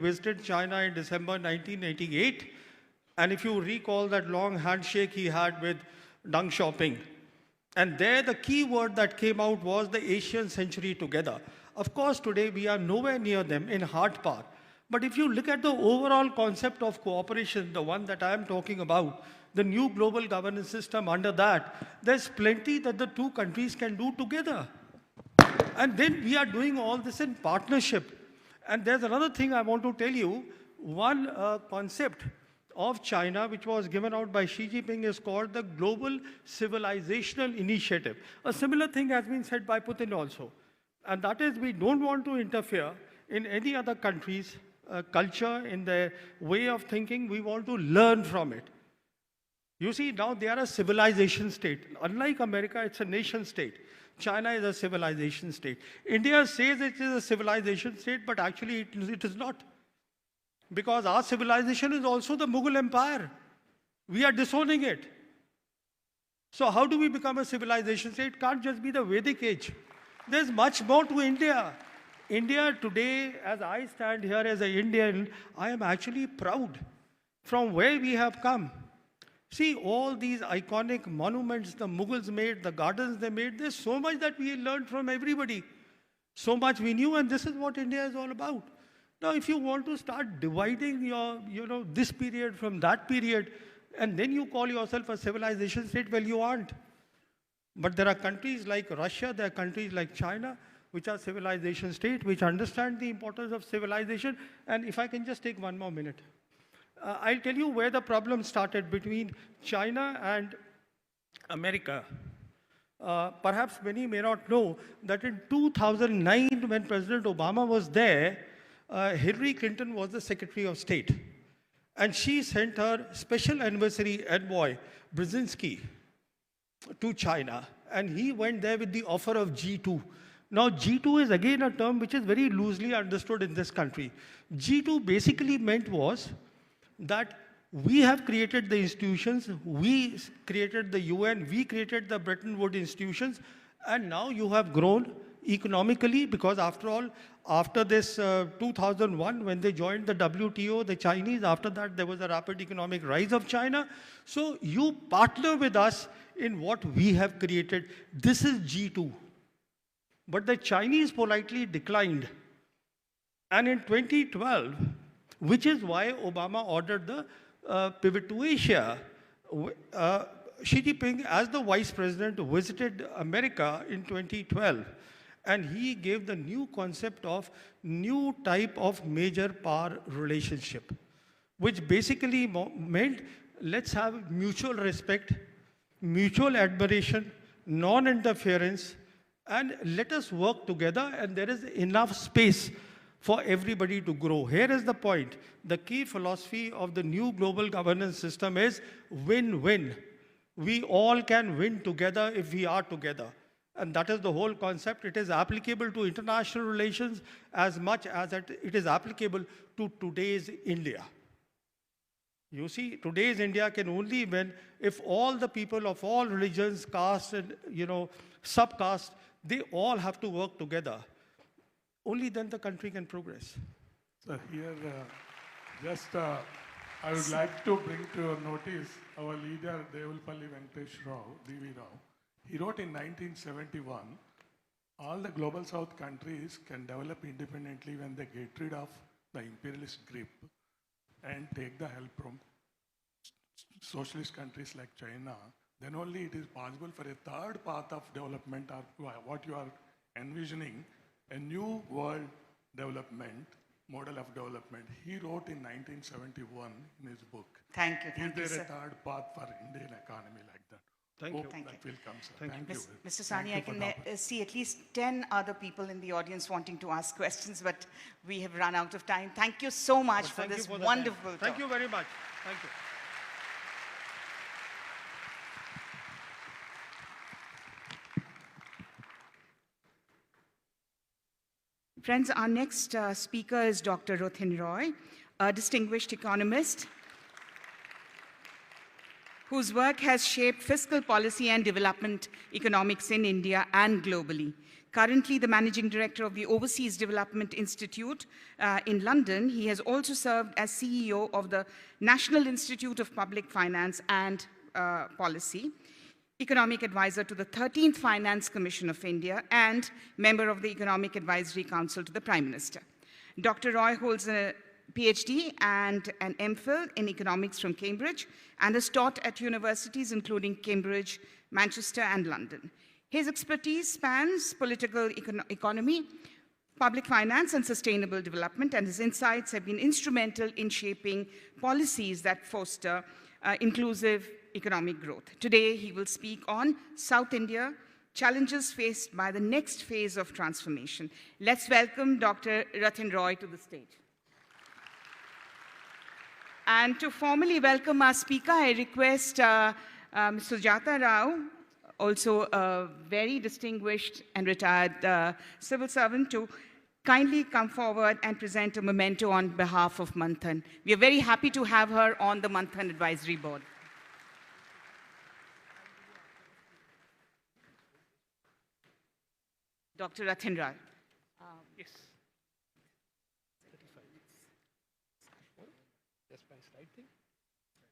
visited China in December 1988. And if you recall that long handshake he had with Deng Xiaoping, and there the key word that came out was the Asian century together. Of course, today we are nowhere near them in hard power. But if you look at the overall concept of cooperation, the one that I am talking about, the new global governance system under that, there's plenty that the two countries can do together. And then we are doing all this in partnership. And there's another thing I want to tell you. One concept of China, which was given out by Xi Jinping, is called the Global Civilizational Initiative. A similar thing has been said by Putin also. And that is, we don't want to interfere in any other country's culture, in their way of thinking. We want to learn from it. You see, now they are a civilization state. Unlike America, it's a nation state. China is a civilization state. India says it is a civilization state, but actually it is not. Because our civilization is also the Mughal Empire. We are disowning it. So how do we become a civilization state? It can't just be the Vedic age. There's much more to India. India today, as I stand here as an Indian, I am actually proud from where we have come. See, all these iconic monuments the Mughals made, the gardens they made, there's so much that we learned from everybody. So much we knew, and this is what India is all about. Now, if you want to start dividing your, this period from that period, and then you call yourself a civilization state, well, you aren't. But there are countries like Russia, there are countries like China, which are civilization state, which understand the importance of civilization. And if I can just take one more minute. I'll tell you where the problem started between China and America. Perhaps many may not know that in 2009, when President Obama was there, Hillary Clinton was the Secretary of State. And she sent her special anniversary envoy, Brzezinski, to China. And he went there with the offer of G2. Now, G2 is again a term which is very loosely understood in this country. G2 basically meant was that we have created the institutions, we created the UN, we created the Bretton Woods institutions, and now you have grown economically, because after all, after this 2001, when they joined the WTO, the Chinese, after that there was a rapid economic rise of China. So you partner with us in what we have created. This is G2. But the Chinese politely declined. And in 2012, which is why Obama ordered the pivot to Asia, Xi Jinping, as the vice president, visited America in 2012. And he gave the new concept of new type of major power relationship, which basically meant let's have mutual respect, mutual admiration, non-interference, and let us work together, and there is enough space for everybody to grow. Here is the point. The key philosophy of the new global governance system is win-win. We all can win together if we are together. And that is the whole concept. It is applicable to international relations as much as it is applicable to today's India. You see, today's India can only win if all the people of all religions, castes, and subcastes, they all have to work together. Only then the country can progress. So here, I would like to bring to your notice our leader, Geopolitical Venkatesh Rao, D.V. Rao. He wrote in 1971, all the global south countries can develop independently when they get rid of the imperialist grip and take the help from socialist countries like China. Then only it is possible for a third path of development, or what you are envisioning, a new world development, model of development. He wrote in 1971 in his book. Thank you, Is there sir. a third path for Indian economy like that? Thank Hope you. Thank that you. will come, sir. Thank you. Mr. Sani, I can see at least 10 other people in the audience wanting to ask questions, but we have run out of time. Thank you so much for this wonderful talk. Thank you very much. Thank you. Friends, our next speaker is Dr. Rothin Roy, a distinguished economist whose work has shaped fiscal policy and development economics in India and globally. Currently the Managing Director of the Overseas Development Institute in London, he has also served as CEO of the National Institute of Public Finance and Policy, Economic Advisor to the 13th Finance Commission of India, and member of the Economic Advisory Council to the Prime Minister. Dr. Roy holds a PhD and an MPhil in economics from Cambridge and has taught at universities including Cambridge, Manchester, and London. His expertise spans political economy, public finance, and sustainable development, and his insights have been instrumental in shaping policies that foster inclusive economic growth. Today, he will speak on South India, challenges faced by the next phase of transformation. Let's welcome Dr. Rathin Roy to the stage. And to formally welcome our speaker, I request Sujata Rao, also a very distinguished and retired civil servant, to kindly come forward and present a memento on behalf of Manthan. We are very happy to have her on the Manthan Advisory Board. Dr. Rathin Roy. Yes. 35. That's my slide thing.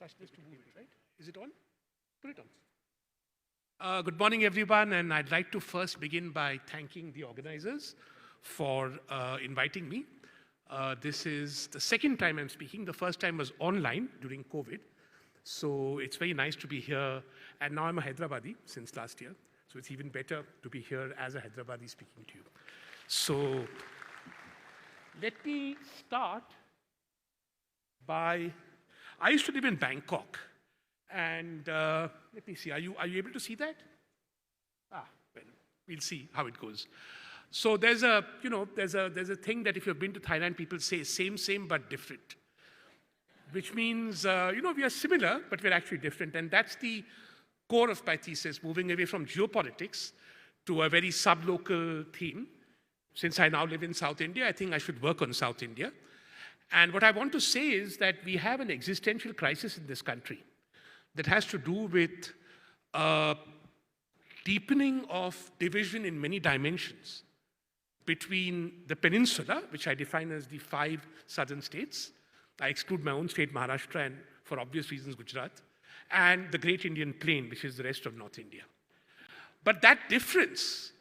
Touch this to move it, right? Is it on? Put it on. Good morning, everyone, and I'd like to first begin by thanking the organizers for inviting me. This is the second time I'm speaking. The first time was online during COVID. So it's very nice to be here. And now I'm a Hyderabadi since last year. So it's even better to be here as a Hyderabadi speaking to you. So let me start by, I used to live in Bangkok. And let me see, are you able to see that? Well, we'll see how it goes. So there's a thing that if you've been to Thailand, people say same, but different. Which means, we are similar, but we're actually different. And that's the core of my thesis, moving away from geopolitics to a very sub-local theme. Since I now live in South India, I think I should work on South India. And what I want to say is that we have an existential crisis in this country that has to do with deepening of division in many dimensions between the peninsula, which I define as the 5 southern states. I exclude my own state, Maharashtra, and for obvious reasons, Gujarat, and the Great Indian Plain, which is the rest of North India. But that difference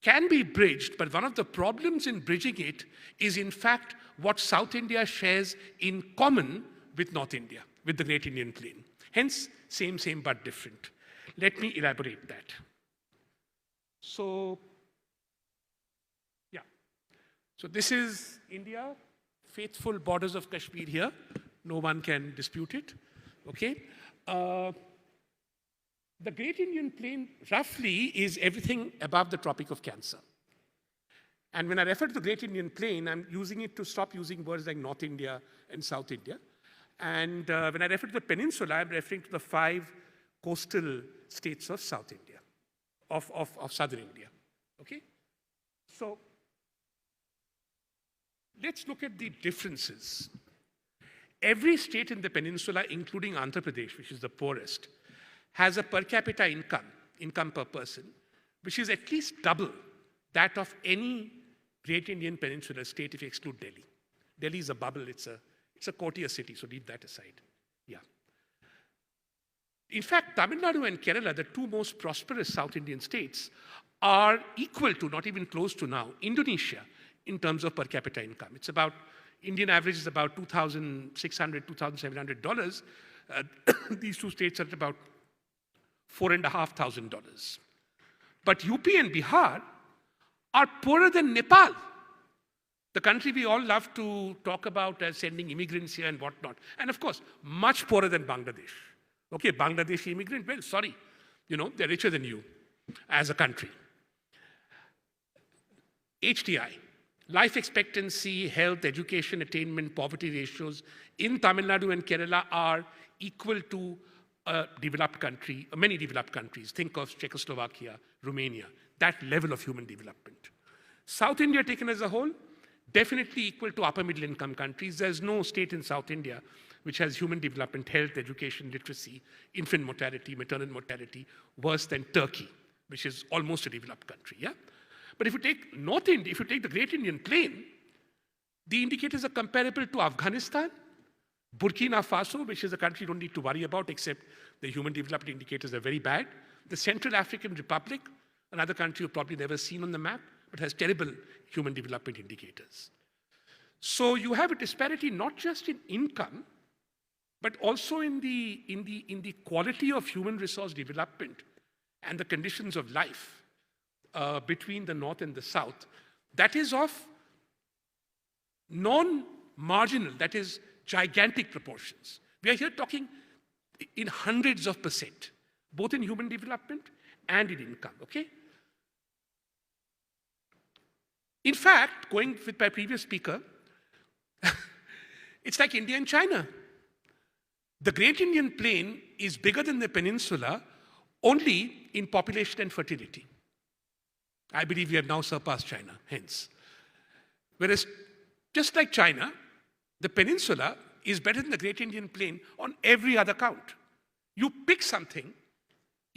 can be bridged, but one of the problems in bridging it is, in fact, what South India shares in common with North India, with the Great Indian Plain. Hence, same, but different. Let me elaborate that. So, yeah. So this is India, faithful borders of Kashmir here. No one can dispute it, okay? The Great Indian Plain, roughly, is everything above the Tropic of Cancer. And when I refer to the Great Indian Plain, I'm using it to stop using words like North India and South India. And when I refer to the peninsula, I'm referring to the 5 coastal states of South India, of southern India, okay? So let's look at the differences. Every state in the peninsula, including Andhra Pradesh, which is the poorest, has a per capita income per person, which is at least double that of any Great Indian Peninsula state if you exclude Delhi. Delhi is a bubble, it's a courtier city, so leave that aside. Yeah. In fact, Tamil Nadu and Kerala, the 2 most prosperous South Indian states, are equal to, not even close to now, Indonesia in terms of per capita income. It's about, Indian average is about $2,600, $2,700. These 2 states are at about $4,500. But UP and Bihar are poorer than Nepal, the country we all love to talk about as sending immigrants here and whatnot. And of course, much poorer than Bangladesh. Okay, Bangladeshi immigrant, well, sorry, they're richer than you as a country. HDI, life expectancy, health, education, attainment, poverty ratios in Tamil Nadu and Kerala are equal to a developed country, many developed countries. Think of Czechoslovakia, Romania, that level of human development. South India taken as a whole, definitely equal to upper middle income countries. There's no state in South India which has human development, health, education, literacy, infant mortality, maternal mortality, worse than Turkey, which is almost a developed country, yeah? But if you take North India, if you take the Great Indian Plain, the indicators are comparable to Afghanistan, Burkina Faso, which is a country you don't need to worry about, except the human development indicators are very bad. The Central African Republic, another country you've probably never seen on the map, but has terrible human development indicators. So you have a disparity not just in income, but also in the quality of human resource development and the conditions of life between the North and the South. That is of non-marginal, that is gigantic proportions. We are here talking in hundreds of %, both in human development and in income, okay? In fact, going with my previous speaker, it's like India and China. The Great Indian Plain is bigger than the peninsula only in population and fertility. I believe we have now surpassed China, hence. Whereas, just like China, the peninsula is better than the Great Indian Plain on every other count. You pick something,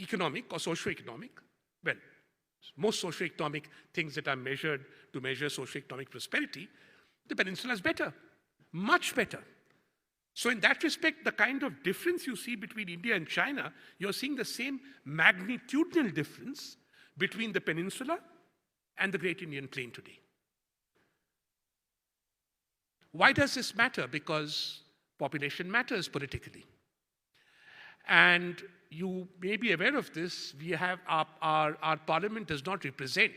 economic or socio-economic, well, most socio-economic things that are measured to measure socio-economic prosperity, the peninsula is better, much better. So in that respect, the kind of difference you see between India and China, you're seeing the same magnitudinal difference between the peninsula and the Great Indian Plain today. Why does this matter? Because population matters politically. And you may be aware of this, we have our parliament does not represent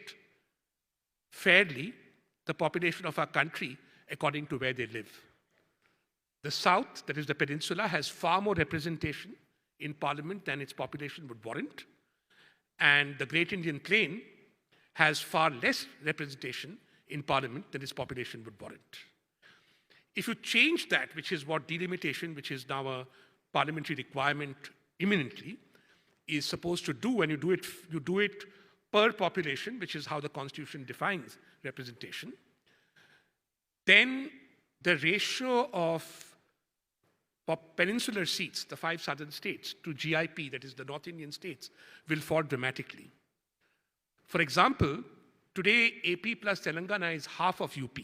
fairly the population of our country according to where they live. The South, that is the peninsula, has far more representation in parliament than its population would warrant. And the Great Indian Plain has far less representation in parliament than its population would warrant. If you change that, which is what delimitation, which is now a parliamentary requirement imminently, is supposed to do, and you do it per population, which is how the Constitution defines representation, then the ratio of peninsular seats, the 5 southern states, to GIP, that is the North Indian states, will fall dramatically. For example, today AP plus Telangana is half of UP.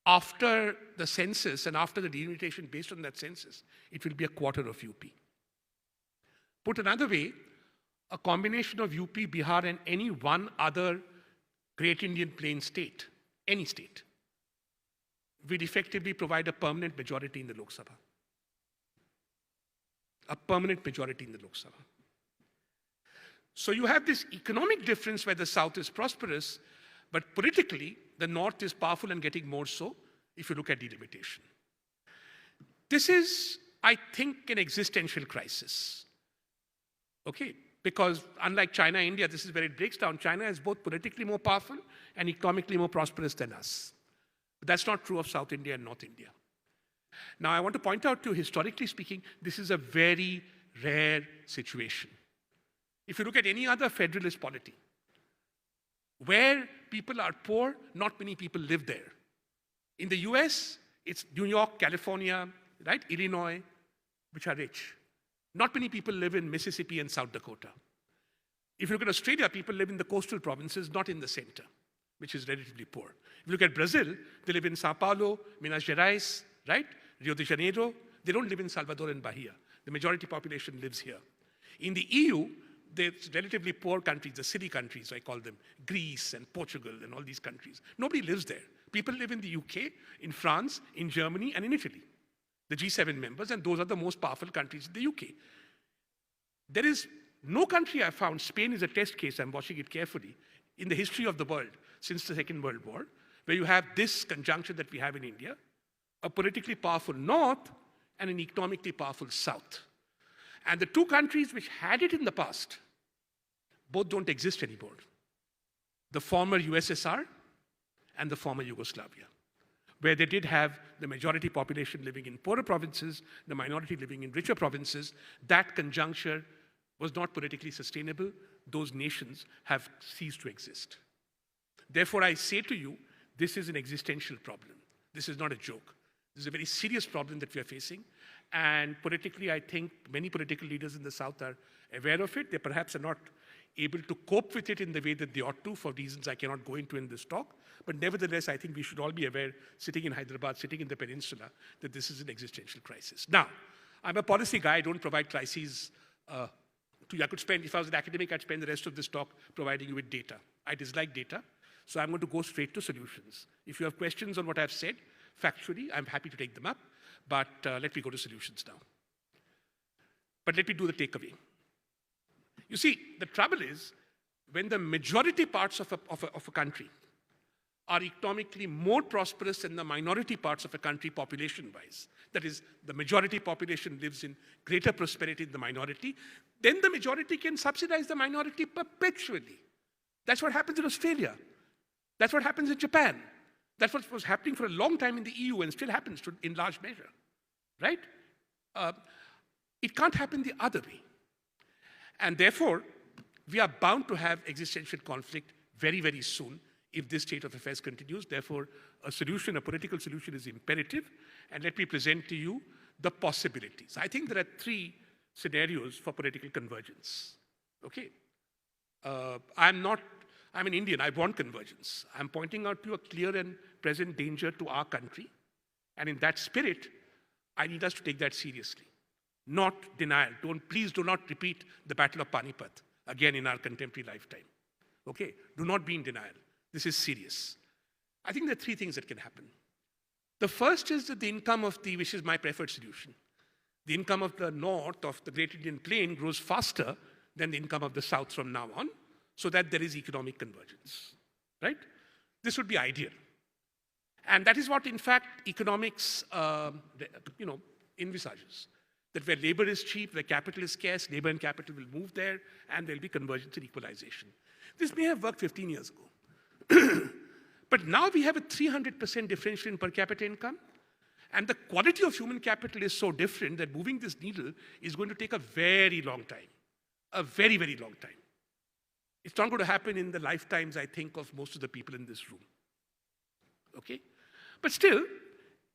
After the census and after the delimitation based on that census, it will be a quarter of UP. Put another way, a combination of UP, Bihar, and any one other Great Indian Plain state, any state, will effectively provide a permanent majority in the Lok Sabha. A permanent majority in the Lok Sabha. So you have this economic difference where the South is prosperous, but politically, the North is powerful and getting more so if you look at delimitation. This is, I think, an existential crisis. Okay, because unlike China, India, this is where it breaks down. China is both politically more powerful and economically more prosperous than us. But that's not true of South India and North India. Now, I want to point out to you, historically speaking, this is a very rare situation. If you look at any other federalist polity, where people are poor, not many people live there. In the US, it's New York, California, right, Illinois, which are rich. Not many people live in Mississippi and South Dakota. If you look at Australia, people live in the coastal provinces, not in the center, which is relatively poor. If you look at Brazil, they live in Sao Paulo, Minas Gerais, right, Rio de Janeiro. They don't live in Salvador and Bahia. The majority population lives here. In the EU, there's relatively poor countries, the city countries, I call them, Greece and Portugal and all these countries. Nobody lives there. People live in the UK, in France, in Germany, and in Italy. The G7 members, and those are the most powerful countries in the UK. There is no country I've found, Spain is a test case, I'm watching it carefully, in the history of the world, since the Second World War, where you have this conjunction that we have in India, a politically powerful North and an economically powerful South. And the two countries which had it in the past, both don't exist anymore. The former USSR and the former Yugoslavia, where they did have the majority population living in poorer provinces, the minority living in richer provinces. That conjuncture was not politically sustainable. Those nations have ceased to exist. Therefore, I say to you, this is an existential problem. This is not a joke. This is a very serious problem that we are facing. And politically, I think many political leaders in the South are aware of it. They perhaps are not able to cope with it in the way that they ought to, for reasons I cannot go into in this talk. But nevertheless, I think we should all be aware, sitting in Hyderabad, sitting in the peninsula, that this is an existential crisis. Now, I'm a policy guy, I don't provide crises to you. I could spend, if I was an academic, I'd spend the rest of this talk providing you with data. I dislike data, so I'm going to go straight to solutions. If you have questions on what I've said, factually, I'm happy to take them up, but let me go to solutions now. But let me do the takeaway. You see, the trouble is, when the majority parts of a country are economically more prosperous than the minority parts of a country population-wise, that is, the majority population lives in greater prosperity than the minority, then the majority can subsidize the minority perpetually. That's what happens in Australia. That's what happens in Japan. That's what was happening for a long time in the EU and still happens in large measure, right? It can't happen the other way. And therefore, we are bound to have existential conflict very, very soon if this state of affairs continues. Therefore, a solution, a political solution is imperative. And let me present to you the possibilities. I think there are three scenarios for political convergence, okay? I'm an Indian, I want convergence. I'm pointing out to you a clear and present danger to our country. And in that spirit, I need us to take that seriously. Not denial. Please do not repeat the Battle of Panipat again in our contemporary lifetime. Okay? Do not be in denial. This is serious. I think there are three things that can happen. The first is that the income of which is my preferred solution, the income of the north of the Great Indian Plain grows faster than the income of the south from now on, so that there is economic convergence, right? This would be ideal. And that is what, in fact, economics, envisages. That where labor is cheap, where capital is scarce, labor and capital will move there, and there'll be convergence and equalization. This may have worked 15 years ago. But now we have a 300% differential in per capita income, and the quality of human capital is so different that moving this needle is going to take a very long time. A very, very long time. It's not going to happen in the lifetimes, I think, of most of the people in this room. Okay? But still,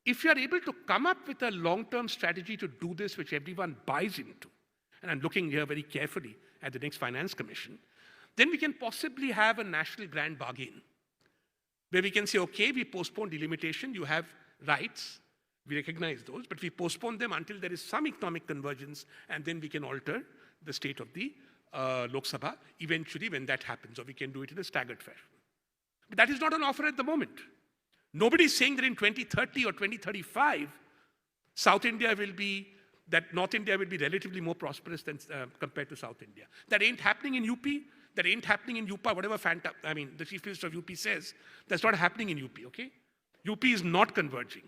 if you are able to come up with a long-term strategy to do this, which everyone buys into, and I'm looking here very carefully at the next Finance Commission, then we can possibly have a national grand bargain, where we can say, okay, we postpone delimitation, you have rights, we recognize those, but we postpone them until there is some economic convergence, and then we can alter the state of the Lok Sabha eventually when that happens, or we can do it in a staggered fashion. But that is not an offer at the moment. Nobody is saying that in 2030 or 2035, North India will be relatively more prosperous than compared to South India. That ain't happening in UP. That ain't happening in UPA, whatever the Chief Minister of UP says. That's not happening in UP, okay? UP is not converging.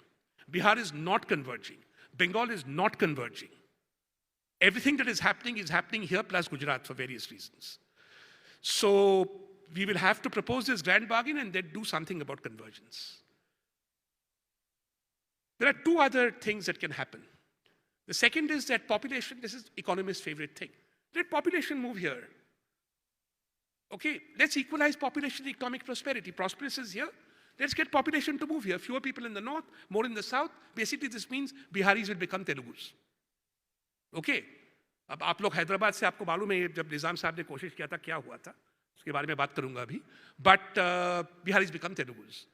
Bihar is not converging. Bengal is not converging. Everything that is happening here plus Gujarat for various reasons. So we will have to propose this grand bargain and then do something about convergence. There are two other things that can happen. The second is that population, this is economists' favorite thing. Let population move here. Okay, let's equalize population and economic prosperity. Prosperous is here. Let's get population to move here. Fewer people in the north, more in the south. Basically, this means Biharis will become Telugus. Okay, अब आप लोग हैदराबाद से आपको मालूम है जब निजाम साहब ने कोशिश किया था क्या हुआ था उसके बारे में बात करूंगा अभी but Biharis become Telugus,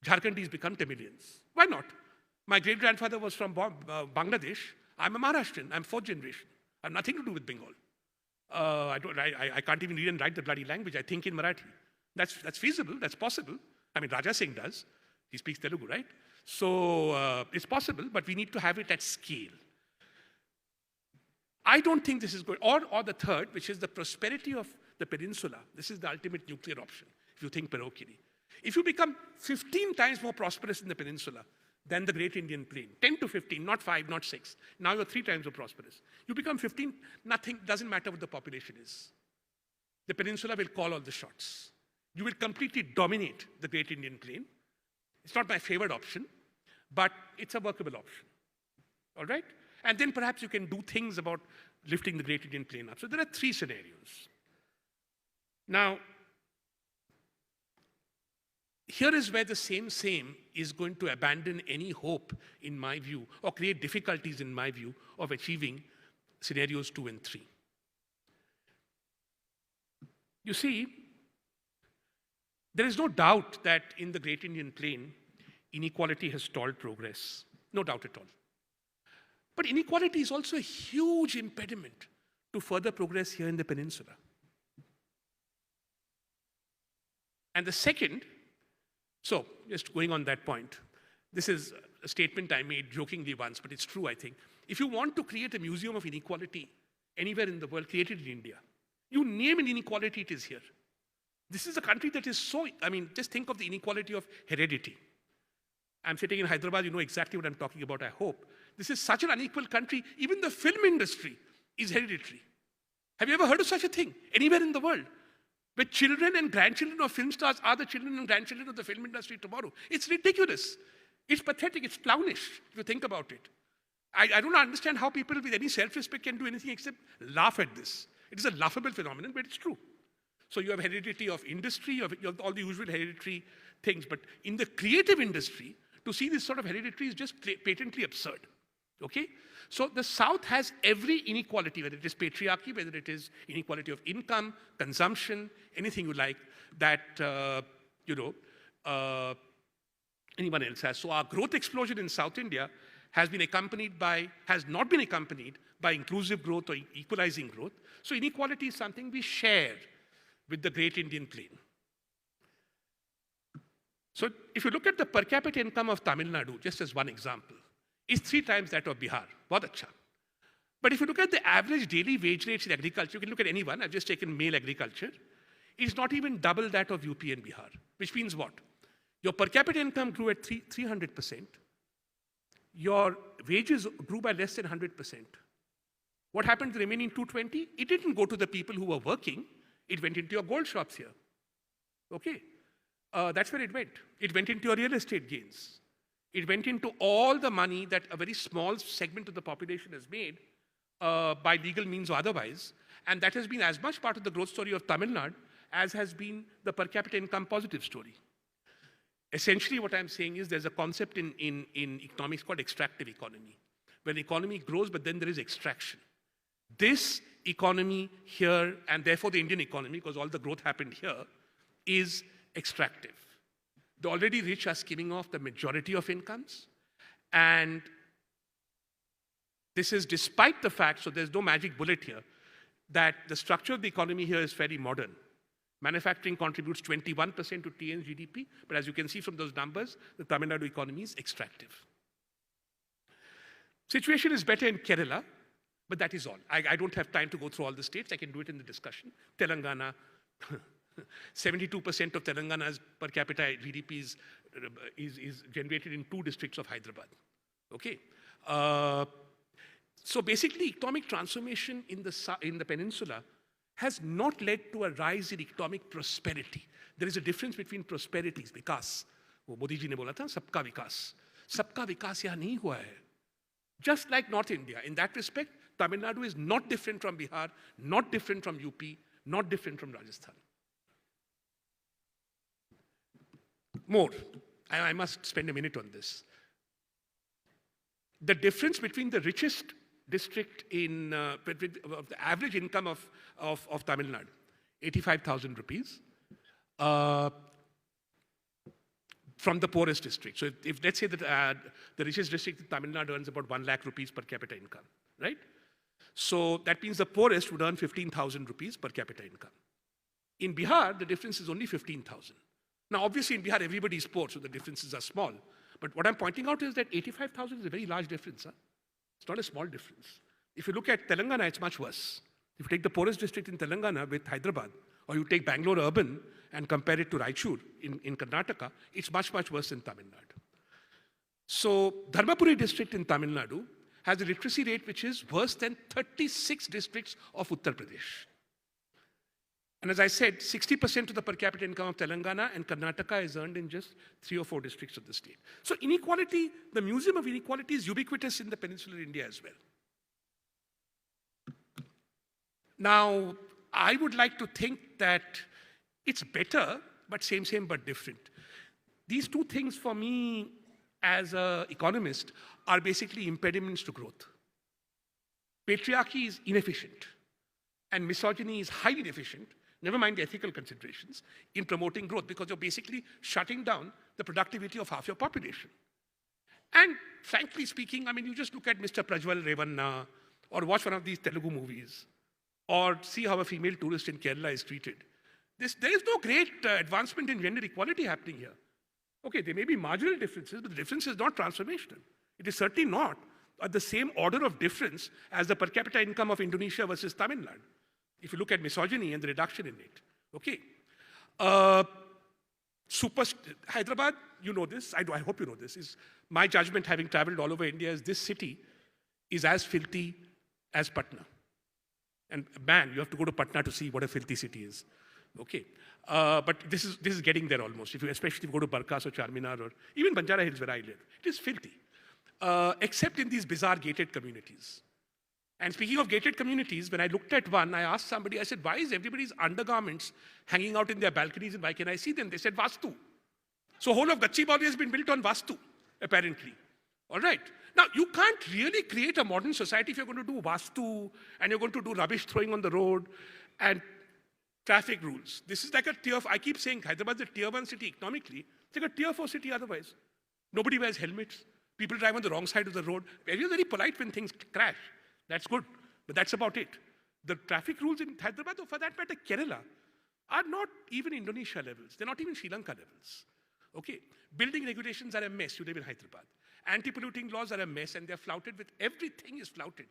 Jharkhandis become Tamilians. Why not? My great grandfather was from Bangladesh. I'm a Maharashtrian. I'm fourth generation. I have nothing to do with Bengal. I can't even read and write the bloody language. I think in Marathi. That's feasible. That's possible. I mean, Raja Singh does. He speaks Telugu, right? So it's possible, but we need to have it at scale. I don't think this is good. Or the third, which is the prosperity of the peninsula. This is the ultimate nuclear option, if you think parochially. If you become 15 times more prosperous in the peninsula than the Great Indian Plain, 10 to 15, not 5, not 6. Now you're 3 times more prosperous. You become 15, nothing, doesn't matter what the population is. The peninsula will call all the shots. You will completely dominate the Great Indian Plain. It's not my favored option, but it's a workable option. All right? And then perhaps you can do things about lifting the Great Indian Plain up. So there are 3 scenarios. Now, here is where the same is going to abandon any hope, in my view, or create difficulties, in my view, of achieving scenarios 2 and 3. You see, there is no doubt that in the Great Indian Plain, inequality has stalled progress. No doubt at all. But inequality is also a huge impediment to further progress here in the peninsula. And the second, so just going on that point, this is a statement I made jokingly once, but it's true, I think. If you want to create a museum of inequality anywhere in the world, create it in India. You name an inequality, it is here. This is a country that is so, I mean, just think of the inequality of heredity. I'm sitting in Hyderabad, you know exactly what I'm talking about, I hope. This is such an unequal country, even the film industry is hereditary. Have you ever heard of such a thing anywhere in the world? Where children and grandchildren of film stars are the children and grandchildren of the film industry tomorrow. It's ridiculous. It's pathetic, it's clownish, if you think about it. I don't understand how people with any self-respect can do anything except laugh at this. It is a laughable phenomenon, but it's true. So you have heredity of industry, you have all the usual hereditary things, but in the creative industry, to see this sort of hereditary is just patently absurd, okay? So the South has every inequality, whether it is patriarchy, whether it is inequality of income, consumption, anything you like, that, anyone else has. So our growth explosion in South India has not been accompanied by inclusive growth or equalizing growth. So inequality is something we share with the Great Indian Plain. So if you look at the per capita income of Tamil Nadu, just as one example, is 3 times that of Bihar. Bahut acha. But if you look at the average daily wage rates in agriculture, you can look at anyone, I've just taken male agriculture, it's not even double that of UP and Bihar, which means what? Your per capita income grew at 300%. Your wages grew by less than 100%. What happened to the remaining 220? It didn't go to the people who were working. It went into your gold shops here. Okay? That's where it went. It went into your real estate gains. It went into all the money that a very small segment of the population has made by legal means or otherwise. And that has been as much part of the growth story of Tamil Nadu as has been the per capita income positive story. Essentially, what I'm saying is there's a concept in economics called extractive economy, where the economy grows, but then there is extraction. This economy here, and therefore the Indian economy, because all the growth happened here, is extractive. The already rich are skimming off the majority of incomes, and this is despite the fact, so there's no magic bullet here, that the structure of the economy here is fairly modern. Manufacturing contributes 21% to TN's GDP, but as you can see from those numbers, the Tamil Nadu economy is extractive. Situation is better in Kerala, but that is all. I don't have time to go through all the states. I can do it in the discussion. Telangana, 72% of Telangana's per capita GDP is generated in 2 districts of Hyderabad. Okay? So basically, economic transformation in the peninsula has not led to a rise in economic prosperity. There is a difference between prosperities, vikas. वो मोदी जी ने बोला था, सबका विकास. सबका विकास यहाँ नहीं हुआ है. Just like North India, in that respect, Tamil Nadu is not different from Bihar, not different from UP, not different from Rajasthan. More, I must spend a minute on this. The difference between the richest district in the average income of Tamil Nadu, 85,000 rupees, from the poorest district. So if let's say that the richest district in Tamil Nadu earns about 1 lakh rupees per capita income, right? So that means the poorest would earn 15,000 rupees per capita income. In Bihar, the difference is only 15,000. Now, obviously in Bihar, everybody is poor, so the differences are small. But what I'm pointing out is that 85,000 is a very large difference. Huh? It's not a small difference. If you look at Telangana, it's much worse. If you take the poorest district in Telangana with Hyderabad, or you take Bangalore urban and compare it to Raichur in Karnataka, it's much, much worse in Tamil Nadu. So Dharmapuri district in Tamil Nadu has a literacy rate which is worse than 36 districts of Uttar Pradesh. And as I said, 60% of the per capita income of Telangana and Karnataka is earned in just 3 or 4 districts of the state. So inequality, the Museum of Inequality is ubiquitous in the peninsular India as well. Now, I would like to think that it's better, but same but different. These 2 things for me as an economist are basically impediments to growth. Patriarchy is inefficient, and misogyny is highly inefficient, never mind the ethical considerations, in promoting growth, because you're basically shutting down the productivity of half your population. And frankly speaking, I mean, you just look at Mr. Prajwal Revanna, or watch one of these Telugu movies, or see how a female tourist in Kerala is treated. There is no great advancement in gender equality happening here. Okay, there may be marginal differences, but the difference is not transformational. It is certainly not at the same order of difference as the per capita income of Indonesia versus Tamil Nadu, if you look at misogyny and the reduction in it. Okay. Hyderabad, you know this, I hope you know this, is my judgment, having traveled all over India, is this city is as filthy as Patna. And man, you have to go to Patna to see what a filthy city is. Okay. But this is getting there almost, especially if you go to Barkas or Charminar or even Banjara Hills where I live. It is filthy. Except in these bizarre gated communities. And speaking of gated communities, when I looked at one, I asked somebody, I said, why is everybody's undergarments hanging out in their balconies and why can I see them? They said, Vastu. So whole of Gachibowli has been built on Vastu, apparently. All right. Now, you can't really create a modern society if you're going to do Vastu and you're going to do rubbish throwing on the road and traffic rules. This is like a tier, I keep saying Hyderabad is a tier 1 city economically. It's like a tier 4 city otherwise. Nobody wears helmets. People drive on the wrong side of the road. Everyone's very polite when things crash. That's good. But that's about it. The traffic rules in Hyderabad, or for that matter, Kerala, are not even Indonesia levels. They're not even Sri Lanka levels. Okay. Building regulations are a mess. You live in Hyderabad. Anti-polluting laws are a mess, and they're flouted with, everything is flouted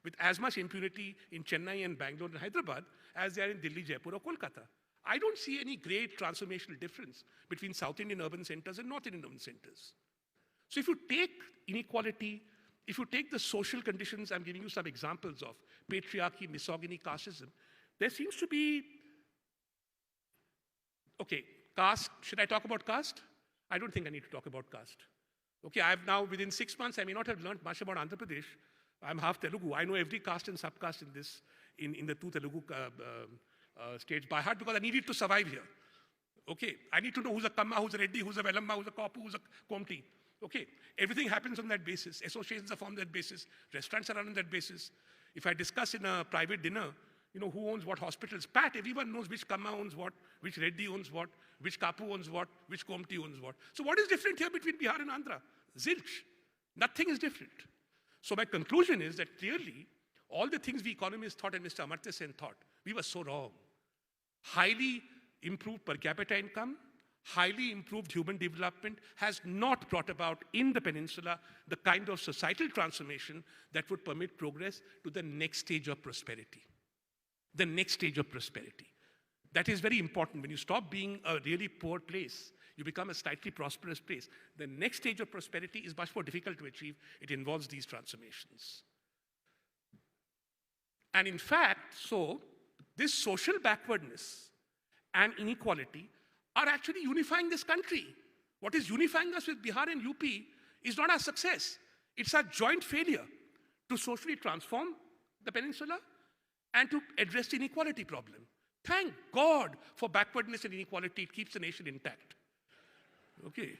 with as much impunity in Chennai and Bangalore and Hyderabad as they are in Delhi, Jaipur or Kolkata. I don't see any great transformational difference between South Indian urban centers and North Indian urban centers. So if you take inequality, if you take the social conditions, I'm giving you some examples of patriarchy, misogyny, casteism, there seems to be, okay, caste, should I talk about caste? I don't think I need to talk about caste. Okay, I've now, within 6 months, I may not have learned much about Andhra Pradesh. I'm half Telugu. I know every caste and subcaste in this, in the two Telugu states by heart because I needed to survive here. Okay, I need to know who's a Kamma, who's a Reddy, who's a Velamma, who's a Kopu, who's a Komti. Okay, everything happens on that basis. Associations are formed on that basis. Restaurants are run on that basis. If I discuss in a private dinner, you know, who owns what hospitals, pat, everyone knows which Kamma owns what, which Reddy owns what, which Kapu owns what, which Komti owns what. So what is different here between Bihar and Andhra? Zilch. Nothing is different. So my conclusion is that clearly, all the things we economists thought and Mr. Amartya Sen thought, we were so wrong. Highly improved per capita income, highly improved human development has not brought about in the peninsula the kind of societal transformation that would permit progress to the next stage of prosperity. The next stage of prosperity. That is very important. When you stop being a really poor place, you become a slightly prosperous place. The next stage of prosperity is much more difficult to achieve. It involves these transformations. And in fact, so this social backwardness and inequality are actually unifying this country. What is unifying us with Bihar and UP is not our success. It's our joint failure to socially transform the peninsula and to address the inequality problem. Thank God for backwardness and inequality. It keeps the nation intact. Okay.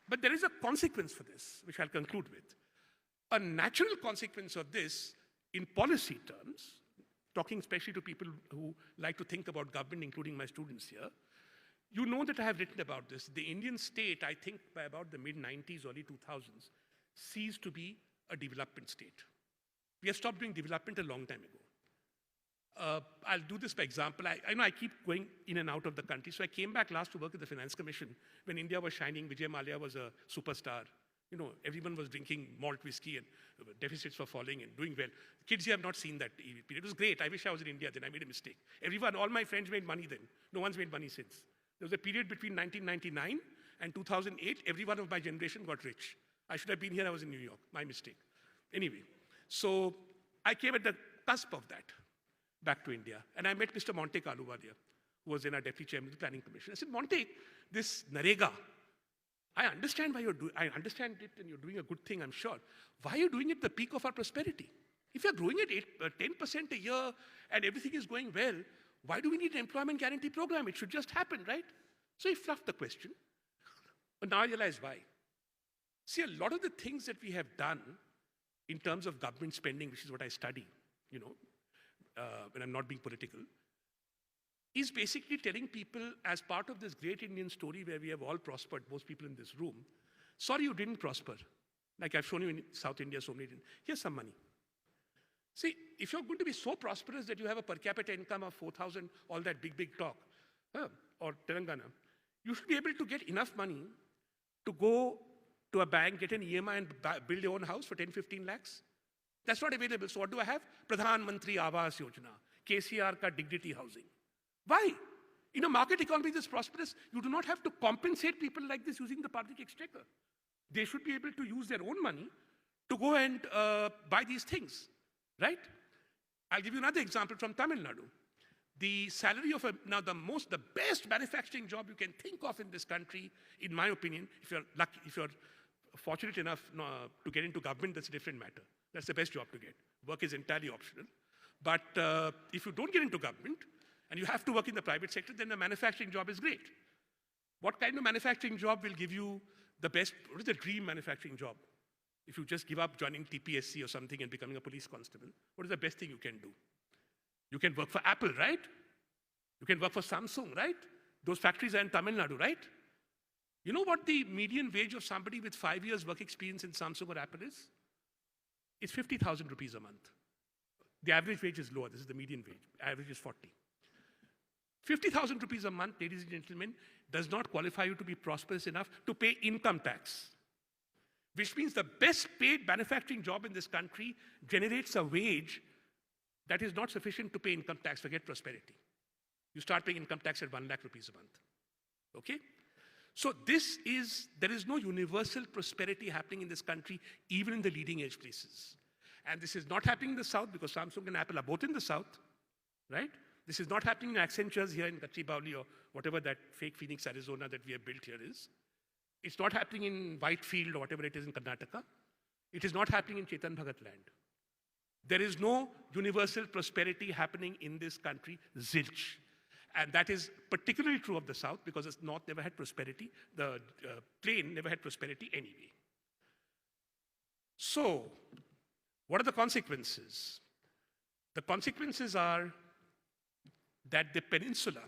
But there is a consequence for this, which I'll conclude with. A natural consequence of this, in policy terms, talking especially to people who like to think about government, including my students here, you know that I have written about this. The Indian state, I think by about the mid-90s, early 2000s, ceased to be a development state. We have stopped doing development a long time ago. I'll do this by example. I know I keep going in and out of the country. So I came back last to work at the Finance Commission when India was shining. Vijay Mallya was a superstar. You know, everyone was drinking malt whiskey and deficits were falling and doing well. Kids here have not seen that period. It was great. I wish I was in India then. I made a mistake. Everyone, all my friends made money then. No one's made money since. There was a period between 1999 and 2008. Everyone of my generation got rich. I should have been here. I was in New York. My mistake. Anyway, so I came at the cusp of that back to India. And I met Mr. Monte Kaluwadia, who was then our deputy chairman of the Planning Commission. I said, Monte, this Narega, I understand why you're doing, I understand it and you're doing a good thing, I'm sure. Why are you doing it at the peak of our prosperity? If you're growing at 10% a year and everything is going well, why do we need an employment guarantee program? It should just happen, right? So he fluffed the question. But now I realize why. See, a lot of the things that we have done in terms of government spending, which is what I study, you know, when I'm not being political, is basically telling people, as part of this great Indian story where we have all prospered, most people in this room, sorry you didn't prosper. Like I've shown you in South India, so many didn't. Here's some money. See, if you're going to be so prosperous that you have a per capita income of 4,000, all that big talk, or Telangana, you should be able to get enough money to go to a bank, get an EMI and build your own house for 10, 15 lakhs. That's not available. So what do I have? Pradhan Mantri Awas Yojana, KCR ka dignity housing. Why? In a market economy that's prosperous, you do not have to compensate people like this using the public exchequer. They should be able to use their own money to go and buy these things, right? I'll give you another example from Tamil Nadu. The salary of the best manufacturing job you can think of in this country, in my opinion, if you're lucky, if you're fortunate enough to get into government, that's a different matter. That's the best job to get. Work is entirely optional. But if you don't get into government and you have to work in the private sector, then a manufacturing job is great. What kind of manufacturing job will give you the best? What is the dream manufacturing job? If you just give up joining TPSC or something and becoming a police constable, what is the best thing you can do? You can work for Apple, right? You can work for Samsung, right? Those factories are in Tamil Nadu, right? You know what the median wage of somebody with 5 years work experience in Samsung or Apple is? It's 50,000 rupees a month. The average wage is lower. This is the median wage. Average is 40. 50,000 rupees a month, ladies and gentlemen, does not qualify you to be prosperous enough to pay income tax. Which means the best paid manufacturing job in this country generates a wage that is not sufficient to pay income tax. Forget prosperity. You start paying income tax at 1 lakh rupees a month. Okay? So there is no universal prosperity happening in this country, even in the leading edge places. And this is not happening in the South because Samsung and Apple are both in the South, right? This is not happening in Accenture's here in Gachibowli or whatever that fake Phoenix, Arizona that we have built here is. It's not happening in Whitefield or whatever it is in Karnataka. It is not happening in Chetan Bhagat land. There is no universal prosperity happening in this country, zilch. And that is particularly true of the South because the North never had prosperity. The plain never had prosperity anyway. So, what are the consequences? The consequences are that the peninsula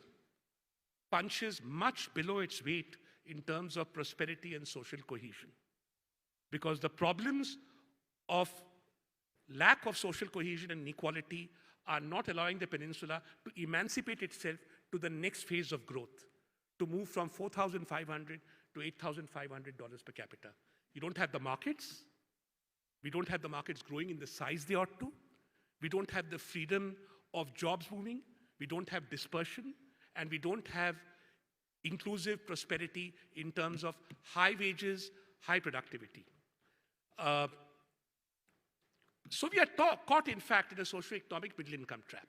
punches much below its weight in terms of prosperity and social cohesion. Because the problems of lack of social cohesion and inequality are not allowing the peninsula to emancipate itself to the next phase of growth, to move from $4,500 to $8,500 per capita. You don't have the markets. We don't have the markets growing in the size they ought to. We don't have the freedom of jobs moving. We don't have dispersion. And we don't have inclusive prosperity in terms of high wages, high productivity. So we are caught, in fact, in a socio-economic middle-income trap.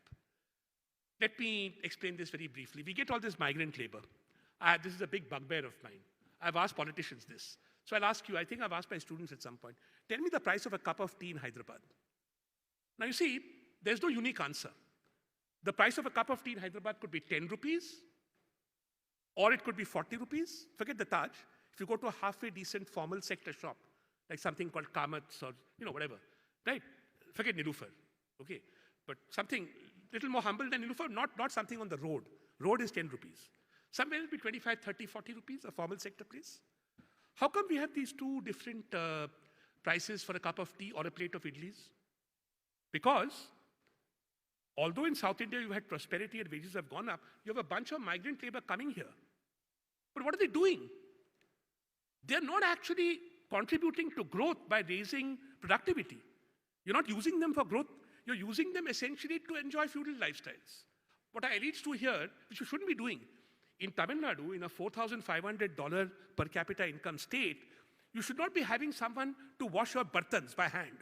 Let me explain this very briefly. We get all this migrant labor. This is a big bugbear of mine. I've asked politicians this. So I'll ask you, I think I've asked my students at some point, tell me the price of a cup of tea in Hyderabad. Now you see, there's no unique answer. The price of a cup of tea in Hyderabad could be 10 rupees, or it could be 40 rupees. Forget the Taj. If you go to a halfway decent formal sector shop, like something called Kamat's or, whatever, right? Forget Nilufar, okay? But something little more humble than Nilufar, not something on the road. Road is 10 rupees. Somewhere it'll be 25, 30, 40 rupees, a formal sector place. How come we have these two different prices for a cup of tea or a plate of idlis? Because although in South India you had prosperity and wages have gone up, you have a bunch of migrant labor coming here. But what are they doing? They're not actually contributing to growth by raising productivity. You're not using them for growth. You're using them essentially to enjoy feudal lifestyles. What I allude to here, which you shouldn't be doing, in Tamil Nadu, in a $4,500 per capita income state, you should not be having someone to wash your bartans by hand.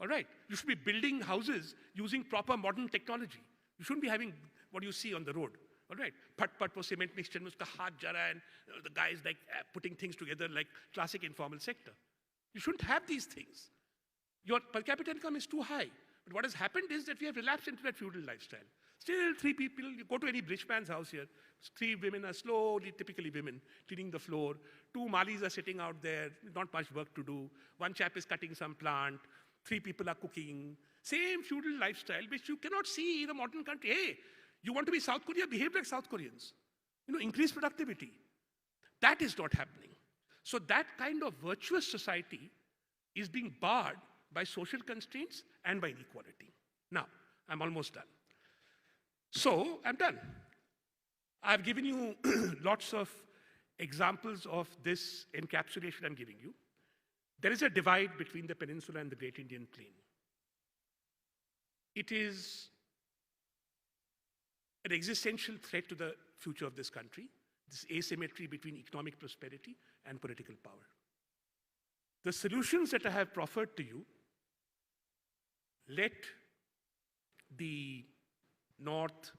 All right? You should be building houses using proper modern technology. You shouldn't be having what you see on the road. All right? Pat for cement mixture, uska haath jara, and the guys like putting things together like classic informal sector. You shouldn't have these things. Your per capita income is too high. But what has happened is that we have relapsed into that feudal lifestyle. Still, three people, you go to any rich man's house here, three women are slowly, typically women, cleaning the floor. Two Malis are sitting out there, not much work to do. One chap is cutting some plant. Three people are cooking. Same feudal lifestyle, which you cannot see in a modern country. Hey, you want to be South Korea? Behave like South Koreans. Increase productivity. That is not happening. So that kind of virtuous society is being barred by social constraints and by inequality. Now, I'm almost done. So, I'm done. I've given you lots of examples of this encapsulation I'm giving you. There is a divide between the peninsula and the Great Indian Plain. It is an existential threat to the future of this country, this asymmetry between economic prosperity and political power. The solutions that I have proffered to you let the North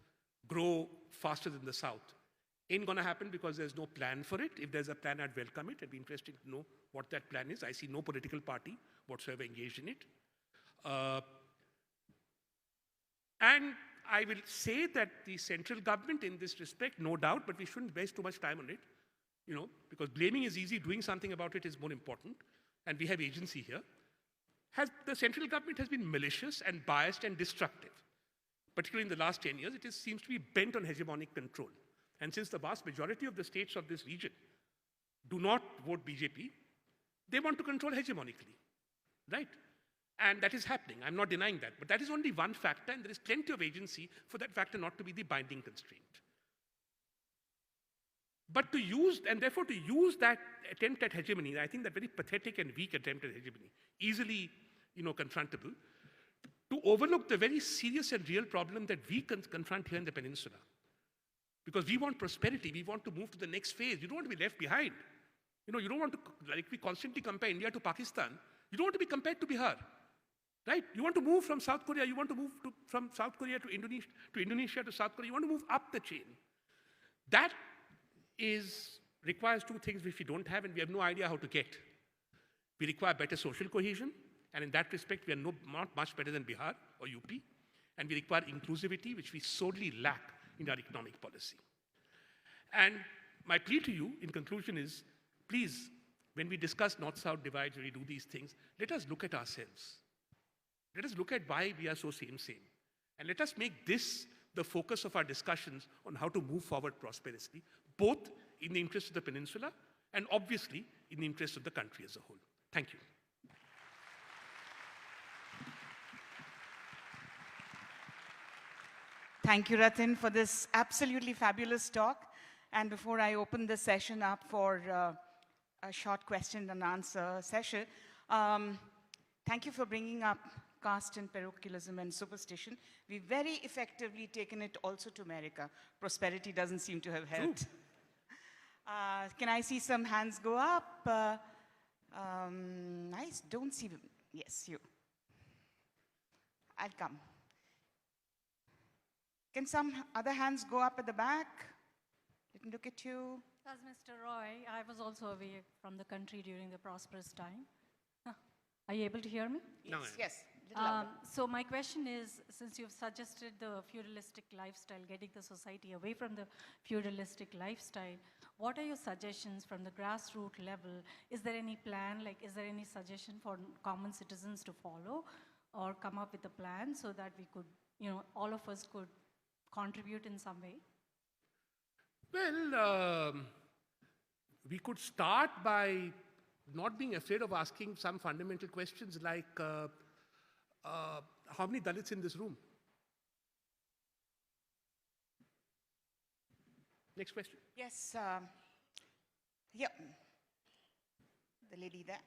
grow faster than the South. Ain't going to happen because there's no plan for it. If there's a plan, I'd welcome it. It'd be interesting to know what that plan is. I see no political party whatsoever engaged in it. And I will say that the central government in this respect, no doubt, but we shouldn't waste too much time on it, because blaming is easy, doing something about it is more important, and we have agency here. The central government has been malicious and biased and destructive. Particularly in the last 10 years, it seems to be bent on hegemonic control. And since the vast majority of the states of this region do not vote BJP, they want to control hegemonically, right? And that is happening. I'm not denying that. But that is only one factor, and there is plenty of agency for that factor not to be the binding constraint. But to use that attempt at hegemony, I think that very pathetic and weak attempt at hegemony, easily, confrontable, to overlook the very serious and real problem that we confront here in the peninsula. Because we want prosperity, we want to move to the next phase. You don't want to be left behind. You don't want to, like we constantly compare India to Pakistan, you don't want to be compared to Bihar. Right? You want to move from South Korea, you want to move from South Korea to Indonesia to South Korea, you want to move up the chain. That requires two things which we don't have and we have no idea how to get. We require better social cohesion, and in that respect, we are not much better than Bihar or UP. And we require inclusivity, which we sorely lack in our economic policy. And my plea to you, in conclusion, is, please, when we discuss North-South divides, when we do these things, let us look at ourselves. Let us look at why we are so same. And let us make this the focus of our discussions on how to move forward prosperously, both in the interest of the peninsula and obviously in the interest of the country as a whole. Thank you. Thank you, Ratin, for this absolutely fabulous talk. And before I open the session up for a short question and answer session, thank you for bringing up caste and parochialism and superstition. We've very effectively taken it also to America. Prosperity doesn't seem to have helped. Can I see some hands go up? I don't see them. Yes, you. I'll come. Can some other hands go up at the back? Let me look at you. As Mr. Roy, I was also away from the country during the prosperous time. Are you able to hear me? Yes. So my question is, since you've suggested the feudalistic lifestyle, getting the society away from the feudalistic lifestyle, what are your suggestions from the grassroots level? Is there any plan, is there any suggestion for common citizens to follow or come up with a plan so that we could, all of us could contribute in some way? Well, we could start by not being afraid of asking some fundamental questions like, how many Dalits in this room? Next question. Yes. Yeah. The lady there.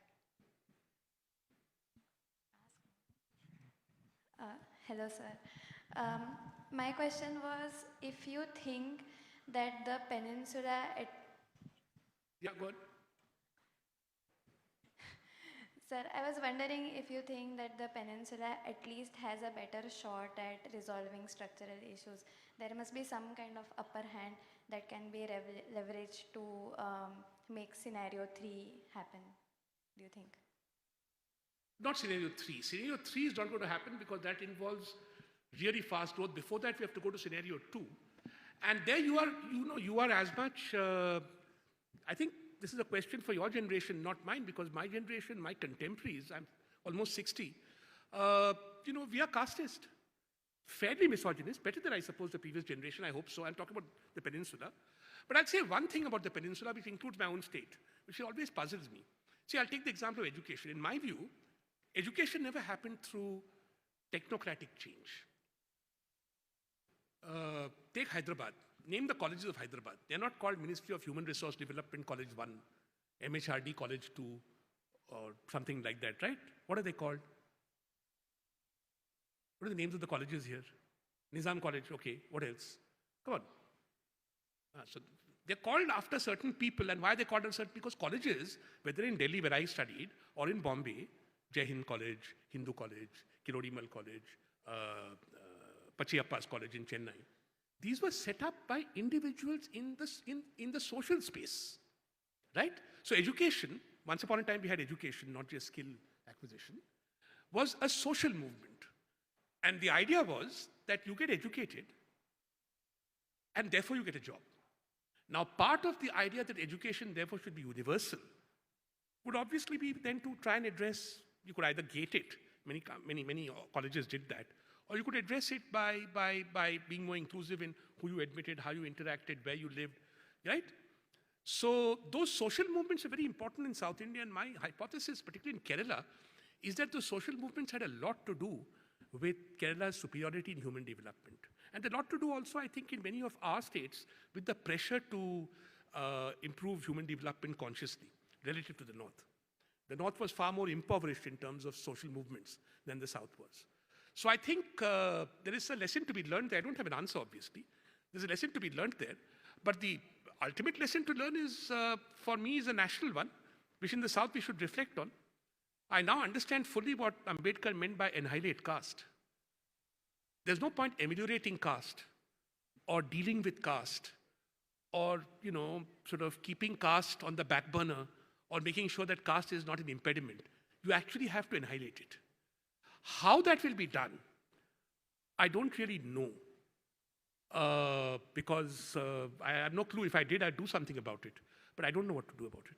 Hello, sir. My question was, if you think that the peninsula... Yeah, go on. Sir, I was wondering if you think that the peninsula at least has a better shot at resolving structural issues. There must be some kind of upper hand that can be leveraged to make scenario 3 happen. Do you think? Not scenario 3. Scenario 3 is not going to happen because that involves really fast growth. Before that, we have to go to scenario 2. And there you are as much, I think this is a question for your generation, not mine, because my generation, my contemporaries, I'm almost 60, we are casteist, fairly misogynist, better than I suppose the previous generation, I hope so. I'm talking about the peninsula. But I'll say one thing about the peninsula, which includes my own state, which always puzzles me. See, I'll take the example of education. In my view, education never happened through technocratic change. Take Hyderabad. Name the colleges of Hyderabad. They're not called Ministry of Human Resource Development College 1, MHRD College 2, or something like that, right? What are they called? What are the names of the colleges here? Nizam College, okay. What else? Come on. So they're called after certain people, and why are they called after certain? Because colleges, whether in Delhi where I studied, or in Bombay, Jai Hind College, Hindu College, Kilodimal College, Pachiyappa's College in Chennai, these were set up by individuals in the social space, right? So education, once upon a time we had education, not just skill acquisition, was a social movement. And the idea was that you get educated and therefore you get a job. Now, part of the idea that education therefore should be universal would obviously be then to try and address, you could either gate it, many colleges did that, or you could address it by being more inclusive in who you admitted, how you interacted, where you lived, right? So those social movements are very important in South India, and my hypothesis, particularly in Kerala, is that the social movements had a lot to do with Kerala's superiority in human development. And a lot to do also, I think, in many of our states with the pressure to improve human development consciously relative to the North. The North was far more impoverished in terms of social movements than the South was. So I think there is a lesson to be learned there. I don't have an answer, obviously. There's a lesson to be learned there. But the ultimate lesson to learn is, for me, is a national one, which in the South we should reflect on. I now understand fully what Ambedkar meant by annihilate caste. There's no point ameliorating caste or dealing with caste or, sort of keeping caste on the back burner or making sure that caste is not an impediment. You actually have to annihilate it. How that will be done, I don't really know. Because I have no clue. If I did, I'd do something about it. But I don't know what to do about it.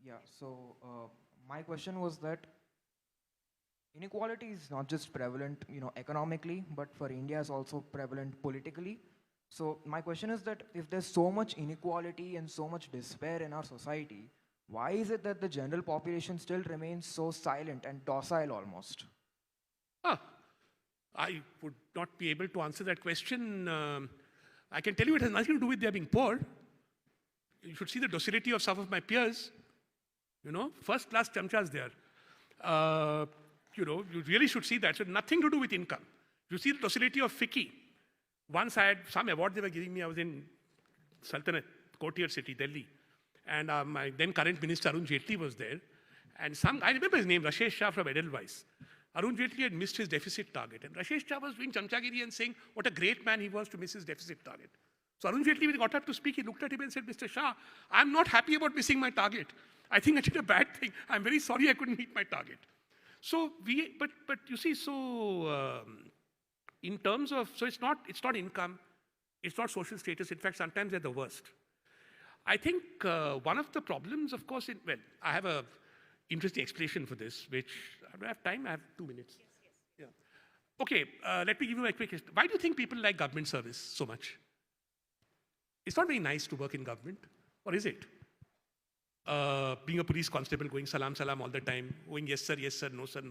Yeah, so my question was that inequality is not just prevalent, economically, but for India is also prevalent politically. So my question is that if there's so much inequality and so much despair in our society, why is it that the general population still remains so silent and docile almost? I would not be able to answer that question. I can tell you it has nothing to do with their being poor. You should see the docility of some of my peers. First-class chamchas there. You really should see that. So nothing to do with income. You see the docility of Fiki. Once I had some award they were giving me. I was in Sultanate, courtier city, Delhi. And my then current minister, Arun Jaitley, was there. And I remember his name, Rashesh Shah from Edelweiss. Arun Jaitley had missed his deficit target. And Rashesh Shah was doing chamchagiri and saying what a great man he was to miss his deficit target. So Arun Jaitley, when he got up to speak, he looked at him and said, Mr. Shah, I'm not happy about missing my target. I think I did a bad thing. I'm very sorry I couldn't meet my target. So but you see, so in terms of, so it's not income, it's not social status. In fact, sometimes they're the worst. I think one of the problems, of course, I have a interesting explanation for this, which, I don't have time, I have 2 minutes. Yes. Yeah. Okay, let me give you a quick, why do you think people like government service so much? It's not very nice to work in government, or is it? Being a police constable, going salam all the time, going yes sir, no sir,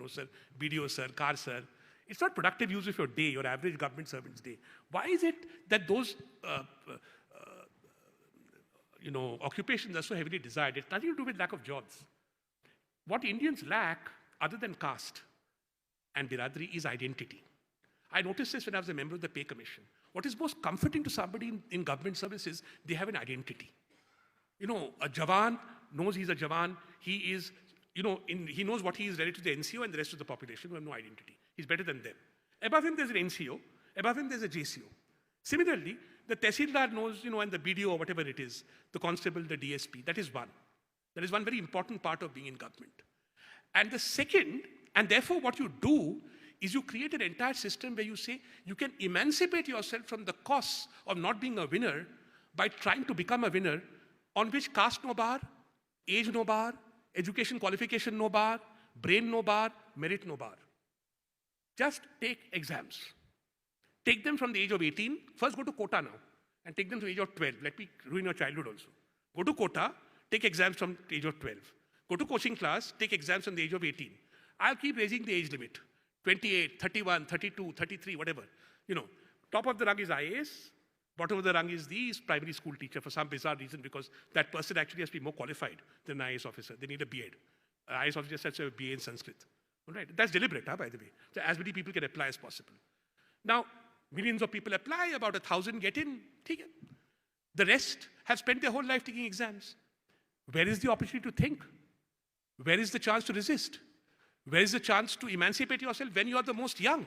BDO sir, car sir. It's not productive use of your day, your average government servant's day. Why is it that those occupations are so heavily desired? It's nothing to do with lack of jobs. What Indians lack, other than caste and biradri, is identity. I noticed this when I was a member of the Pay Commission. What is most comforting to somebody in government services, they have an identity. A Jawan knows he's a Jawan. He is, he knows what he is relative to the NCO and the rest of the population who have no identity. He's better than them. Above him, there's an NCO. Above him, there's a JCO. Similarly, the Tehsildar knows, and the BDO or whatever it is, the constable, the DSP, that is one. That is one very important part of being in government. And the second, and therefore what you do, is you create an entire system where you say you can emancipate yourself from the costs of not being a winner by trying to become a winner on which caste no bar, age no bar, Education qualification no bar, brain no bar, merit no bar. Just take exams. Take them from the age of 18. First go to quota now and take them to the age of 12. Let me ruin your childhood also. Go to quota, take exams from the age of 12. Go to coaching class, take exams from the age of 18. I'll keep raising the age limit. 28, 31, 32, 33, whatever. You know, top of the rung is IAS, bottom of the rung is the primary school teacher for some bizarre reason, because that person actually has to be more qualified than an IAS officer. They need a BEd. An IAS officer has to have a BA in Sanskrit. All right, that's deliberate, by the way. So as many people can apply as possible. Now, millions of people apply, about 1,000 get in. The rest have spent their whole life taking exams. Where is the opportunity to think? Where is the chance to resist? Where is the chance to emancipate yourself when you are the most young?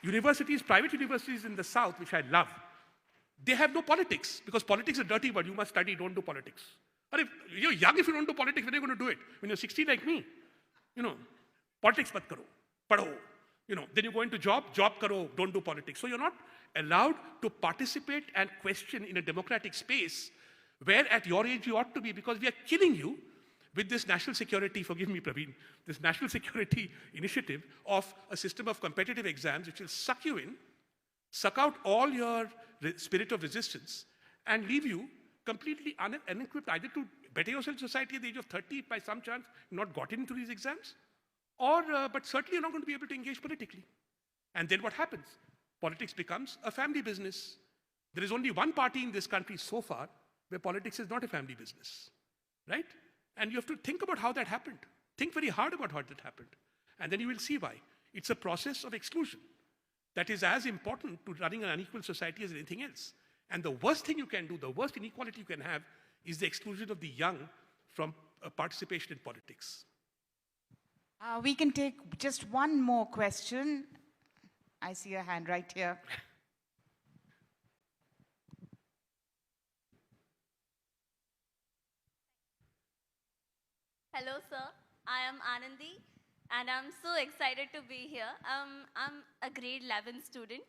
Universities, private universities in the South, which I love, they have no politics, because politics is a dirty word. You must study, don't do politics. But if you're young, if you don't do politics, when are you going to do it? When you're 60 like me, politics mat karo, padho. Then you go into job karo, don't do politics. So you're not allowed to participate and question in a democratic space where at your age you ought to be, because we are killing you with this national security, forgive me, Praveen, this national security initiative of a system of competitive exams which will suck you in, suck out all your spirit of resistance, and leave you completely unequipped either to better yourself in society at the age of 30 if by some chance not gotten into these exams, or, but certainly you're not going to be able to engage politically. And then what happens? Politics becomes a family business. There is only one party in this country so far where politics is not a family business, right? And you have to think about how that happened. Think very hard about how that happened. And then you will see why. It's a process of exclusion that is as important to running an unequal society as anything else. And the worst thing you can do, the worst inequality you can have, is the exclusion of the young from participation in politics. We can take just one more question. I see a hand right here. Hello, sir. I am Anandi, and I'm so excited to be here. I'm a grade 11 student,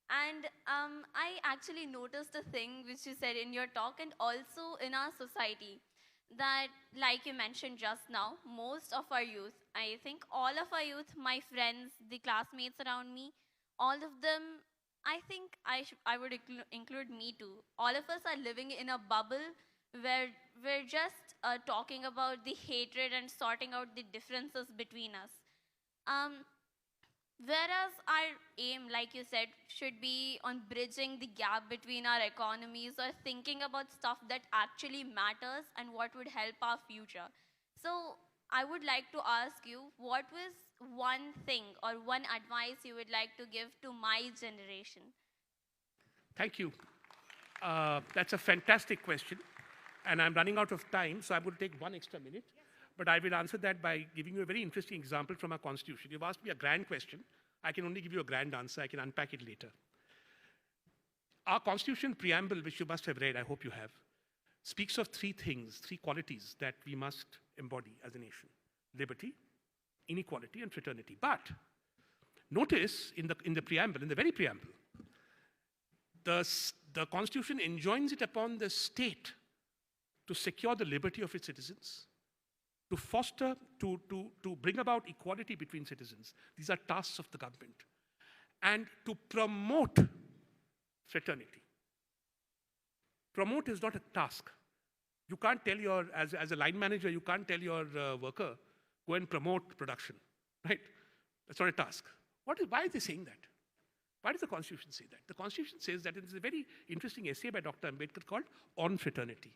and I actually noticed a thing which you said in your talk and also in our society, that, like you mentioned just now, most of our youth, I think all of our youth, my friends, the classmates around me, all of them, I think I would include me too. All of us are living in a bubble where we're just talking about the hatred and sorting out the differences between us. Whereas our aim, like you said, should be on bridging the gap between our economies or thinking about stuff that actually matters and what would help our future. So I would like to ask you, what was one thing or one advice you would like to give to my generation? Thank you. That's a fantastic question. And I'm running out of time, so I'm going to take one extra minute. Yes. But I will answer that by giving you a very interesting example from our Constitution. You've asked me a grand question. I can only give you a grand answer. I can unpack it later. Our Constitution preamble, which you must have read, I hope you have, speaks of three things, three qualities that we must embody as a nation: liberty, inequality, and fraternity. But notice in the preamble, in the very preamble, the Constitution enjoins it upon the state to secure the liberty of its citizens, to foster, to bring about equality between citizens. These are tasks of the government. And to promote fraternity. Promote is not a task. You can't tell your, as a line manager, you can't tell your worker, go and promote production, right? That's not a task. Why are they saying that? Why does the Constitution say that? The Constitution says that it's a very interesting essay by Dr. Ambedkar called On Fraternity.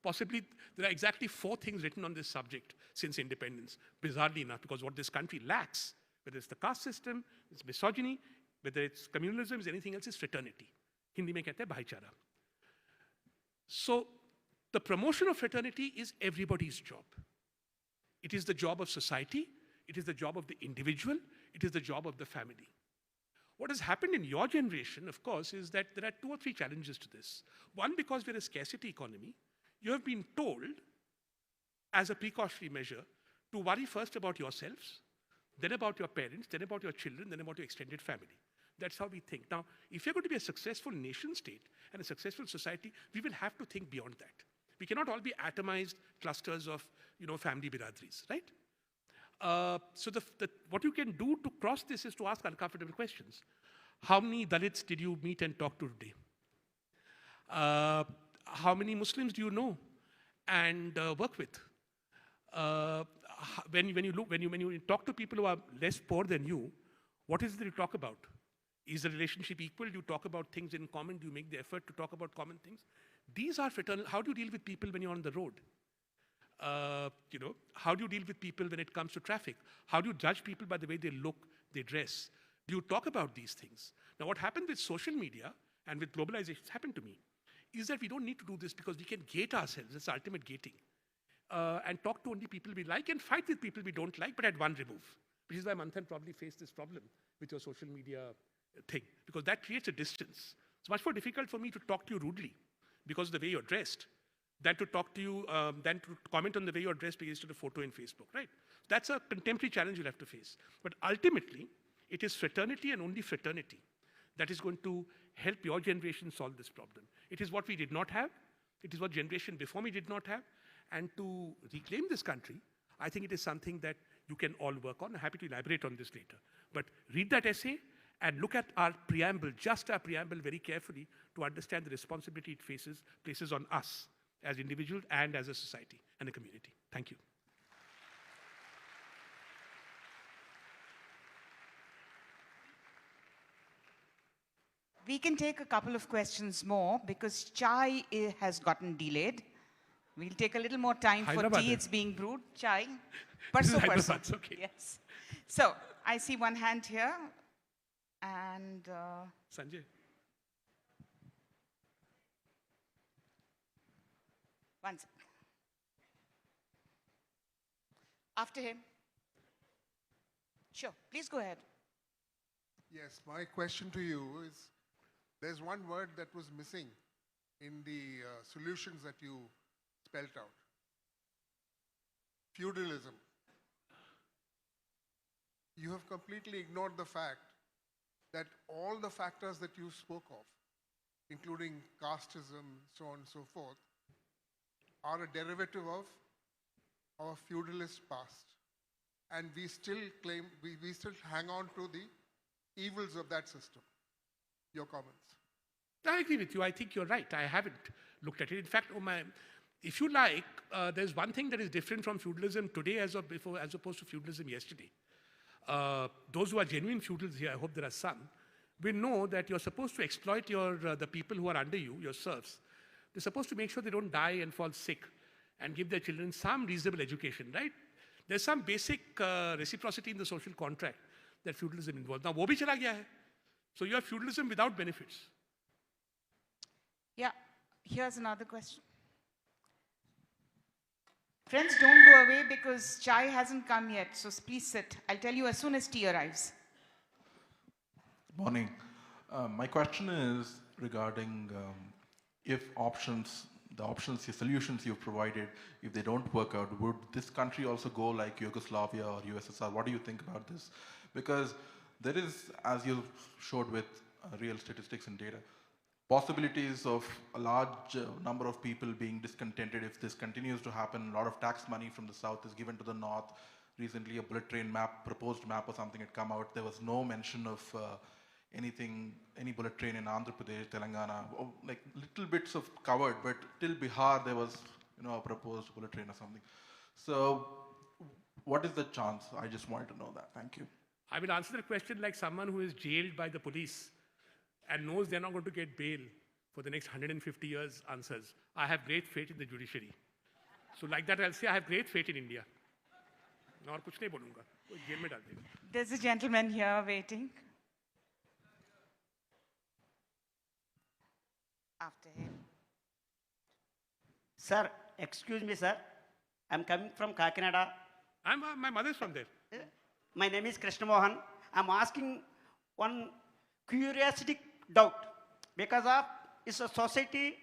Possibly, there are exactly 4 things written on this subject since independence, bizarrely enough, because what this country lacks, whether it's the caste system, it's misogyny, whether it's communalism, is anything else, is fraternity. Hindi mein kehte hai bhaichara. So, the promotion of fraternity is everybody's job. It is the job of society, it is the job of the individual, it is the job of the family. What has happened in your generation, of course, is that there are 2 or 3 challenges to this. One, because we're a scarcity economy, you have been told, as a precautionary measure, to worry first about yourselves, then about your parents, then about your children, then about your extended family. That's how we think. Now, if you're going to be a successful nation state and a successful society, we will have to think beyond that. We cannot all be atomized clusters of family biradris, right? So what you can do to cross this is to ask uncomfortable questions. How many Dalits did you meet and talk to today? How many Muslims do you know and work with? When you talk to people who are less poor than you, what is it that you talk about? Is the relationship equal? Do you talk about things in common? Do you make the effort to talk about common things? These are fraternal. How do you deal with people when you're on the road? How do you deal with people when it comes to traffic? How do you judge people by the way they look, they dress? Do you talk about these things? Now, what happened with social media and with globalization, it's happened to me, is that we don't need to do this because we can gate ourselves. It's ultimate gating. And talk to only people we like and fight with people we don't like, but at one remove. Which is why Manthan probably faced this problem with your social media thing, because that creates a distance. It's much more difficult for me to talk to you rudely because of the way you're dressed than to talk to you, than to comment on the way you're dressed based on a photo in Facebook, right? That's a contemporary challenge you'll have to face. But ultimately, it is fraternity and only fraternity that is going to help your generation solve this problem. It is what we did not have. It is what generation before me did not have. And to reclaim this country, I think it is something that you can all work on. I'm happy to elaborate on this later. But read that essay and look at our preamble, just our preamble very carefully to understand the responsibility it places on us as individuals and as a society and a community. Thank you. We can take a couple of questions more because chai has gotten delayed. We'll take a little more time for Hyderabad. tea. It's being brewed. Chai. This is Parso, Hyderabad, parso. okay. Yes. So I see one hand here. And Sanjay. one second. After him. Sure. Please go ahead. Yes, my question to you is, there's one word that was missing in the solutions that you spelt out. Feudalism. You have completely ignored the fact that all the factors that you spoke of, including casteism, so on and so forth, are a derivative of our feudalist past. And we still claim, we still hang on to the evils of that system. Your comments. I agree with you. I think you're right. I haven't looked at it. In fact, if you like, there's one thing that is different from feudalism today as opposed to feudalism yesterday. Those who are genuine feudals here, I hope there are some, will know that you're supposed to exploit the people who are under you, your serfs. They're supposed to make sure they don't die and fall sick and give their children some reasonable education, right? There's some basic reciprocity in the social contract that feudalism involves. Now, wo bhi chala gaya hai. So you have feudalism without benefits. Yeah. Here's another question. Friends, don't go away because chai hasn't come yet. So please sit. I'll tell you as soon as tea arrives. Morning. My question is regarding if the solutions you've provided, if they don't work out, would this country also go like Yugoslavia or USSR? What do you think about this? Because there is, as you showed with real statistics and data, possibilities of a large number of people being discontented if this continues to happen. A lot of tax money from the south is given to the north. Recently, a bullet train map, proposed map or something had come out. There was no mention of any bullet train in Andhra Pradesh, Telangana, like little bits of covered, but till Bihar there was, a proposed bullet train or something. So, what is the chance? I just wanted to know that. Thank you. I will answer the question like someone who is jailed by the police and knows they're not going to get bail for the next 150 years answers. I have great faith in the judiciary. So like that, I'll say I have great faith in India. और कुछ नहीं बोलूँगा, वो jail में डाल देगा. There's a gentleman here waiting. After him. Sir, excuse me, sir. I'm coming from Kakinada. My mother's from there. My name is Krishna Mohan. I'm asking one curiosity doubt because of is a society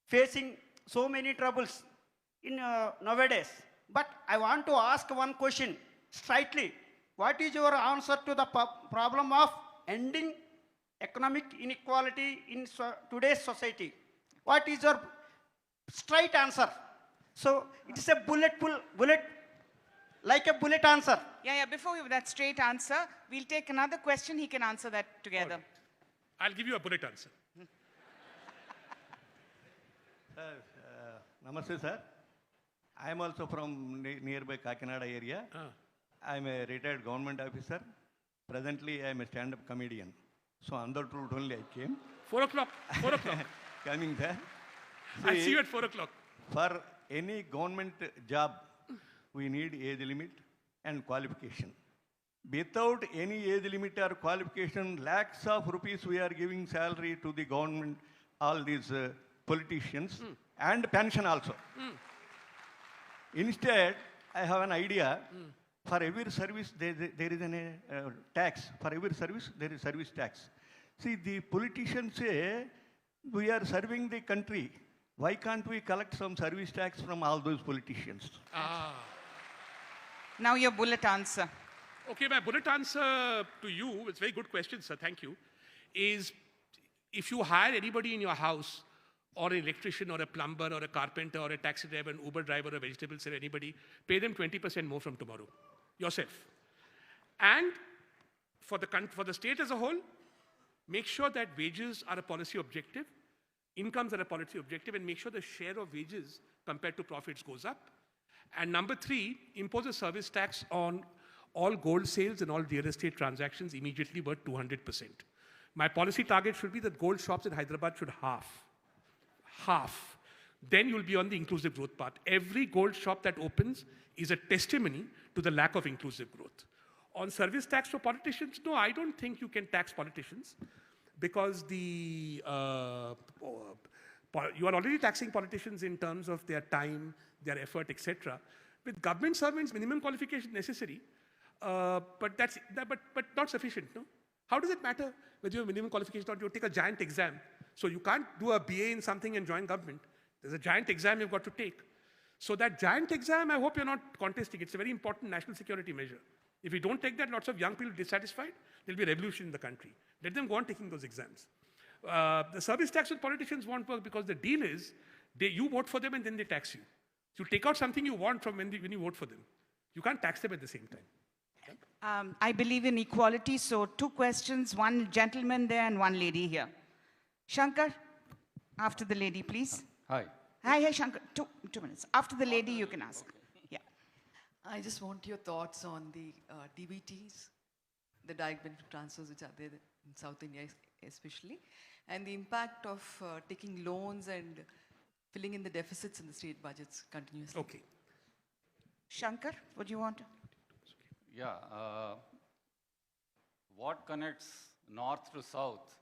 facing so many troubles in nowadays. But I want to ask one question straightly. What is your answer to the problem of ending economic inequality in today's society? What is your straight answer? So it is a bullet, like a bullet answer. Yeah, before you, that straight answer, we'll take another question. He can answer that together. I'll give you a bullet answer. Sir, namaste, sir. I am also from nearby Kakinada area. I am a retired government officer. Presently, I am a stand-up comedian. So, on that route only I came. 4 o'clock. 4 o'clock. Coming there. I'll see you at 4 o'clock. For any government job, we need age limit and qualification. Without any age limit or qualification, lakhs of rupees we are giving salary to the government, all these politicians, and pension also. Instead, I have an idea. For every service, there is a tax. For every service, there is service tax. See, the politicians say, we are serving the country. Why can't we collect some service tax from all those politicians? Now your bullet answer. Okay, my bullet answer to you, it's a very good question, sir, thank you, is if you hire anybody in your house, or an electrician, or a plumber, or a carpenter, or a taxi driver, an Uber driver, or a vegetable seller, anybody, pay them 20% more from tomorrow, yourself. And for the state as a whole, make sure that wages are a policy objective, incomes are a policy objective, and make sure the share of wages compared to profits goes up. And number 3, impose a service tax on all gold sales and all real estate transactions immediately worth 200%. My policy target should be that gold shops in Hyderabad should half. Then you'll be on the inclusive growth path. Every gold shop that opens is a testimony to the lack of inclusive growth. On service tax for politicians, no, I don't think you can tax politicians because you are already taxing politicians in terms of their time, their effort, etc. With government servants, minimum qualification necessary, but not sufficient, no? How does it matter whether you have minimum qualification or you take a giant exam? So you can't do a BA in something and join government. There's a giant exam you've got to take. So that giant exam, I hope you're not contesting. It's a very important national security measure. If we don't take that, lots of young people dissatisfied, there'll be a revolution in the country. Let them go on taking those exams. The service tax with politicians won't work because the deal is you vote for them and then they tax you. So you take out something you want from when you vote for them. You can't tax them at the same time. I believe in equality, so 2 questions, 1 gentleman there and 1 lady here. Shankar, after the lady, please. Hi. Hi, Shankar. 2 minutes. After the lady, you can ask. Yeah. I just want your thoughts on the DBTs, the direct benefit transfers which are there in South India especially, and the impact of taking loans and filling in the deficits in the state budgets continuously. Okay. Shankar, what do you want to? Yeah. What connects north to south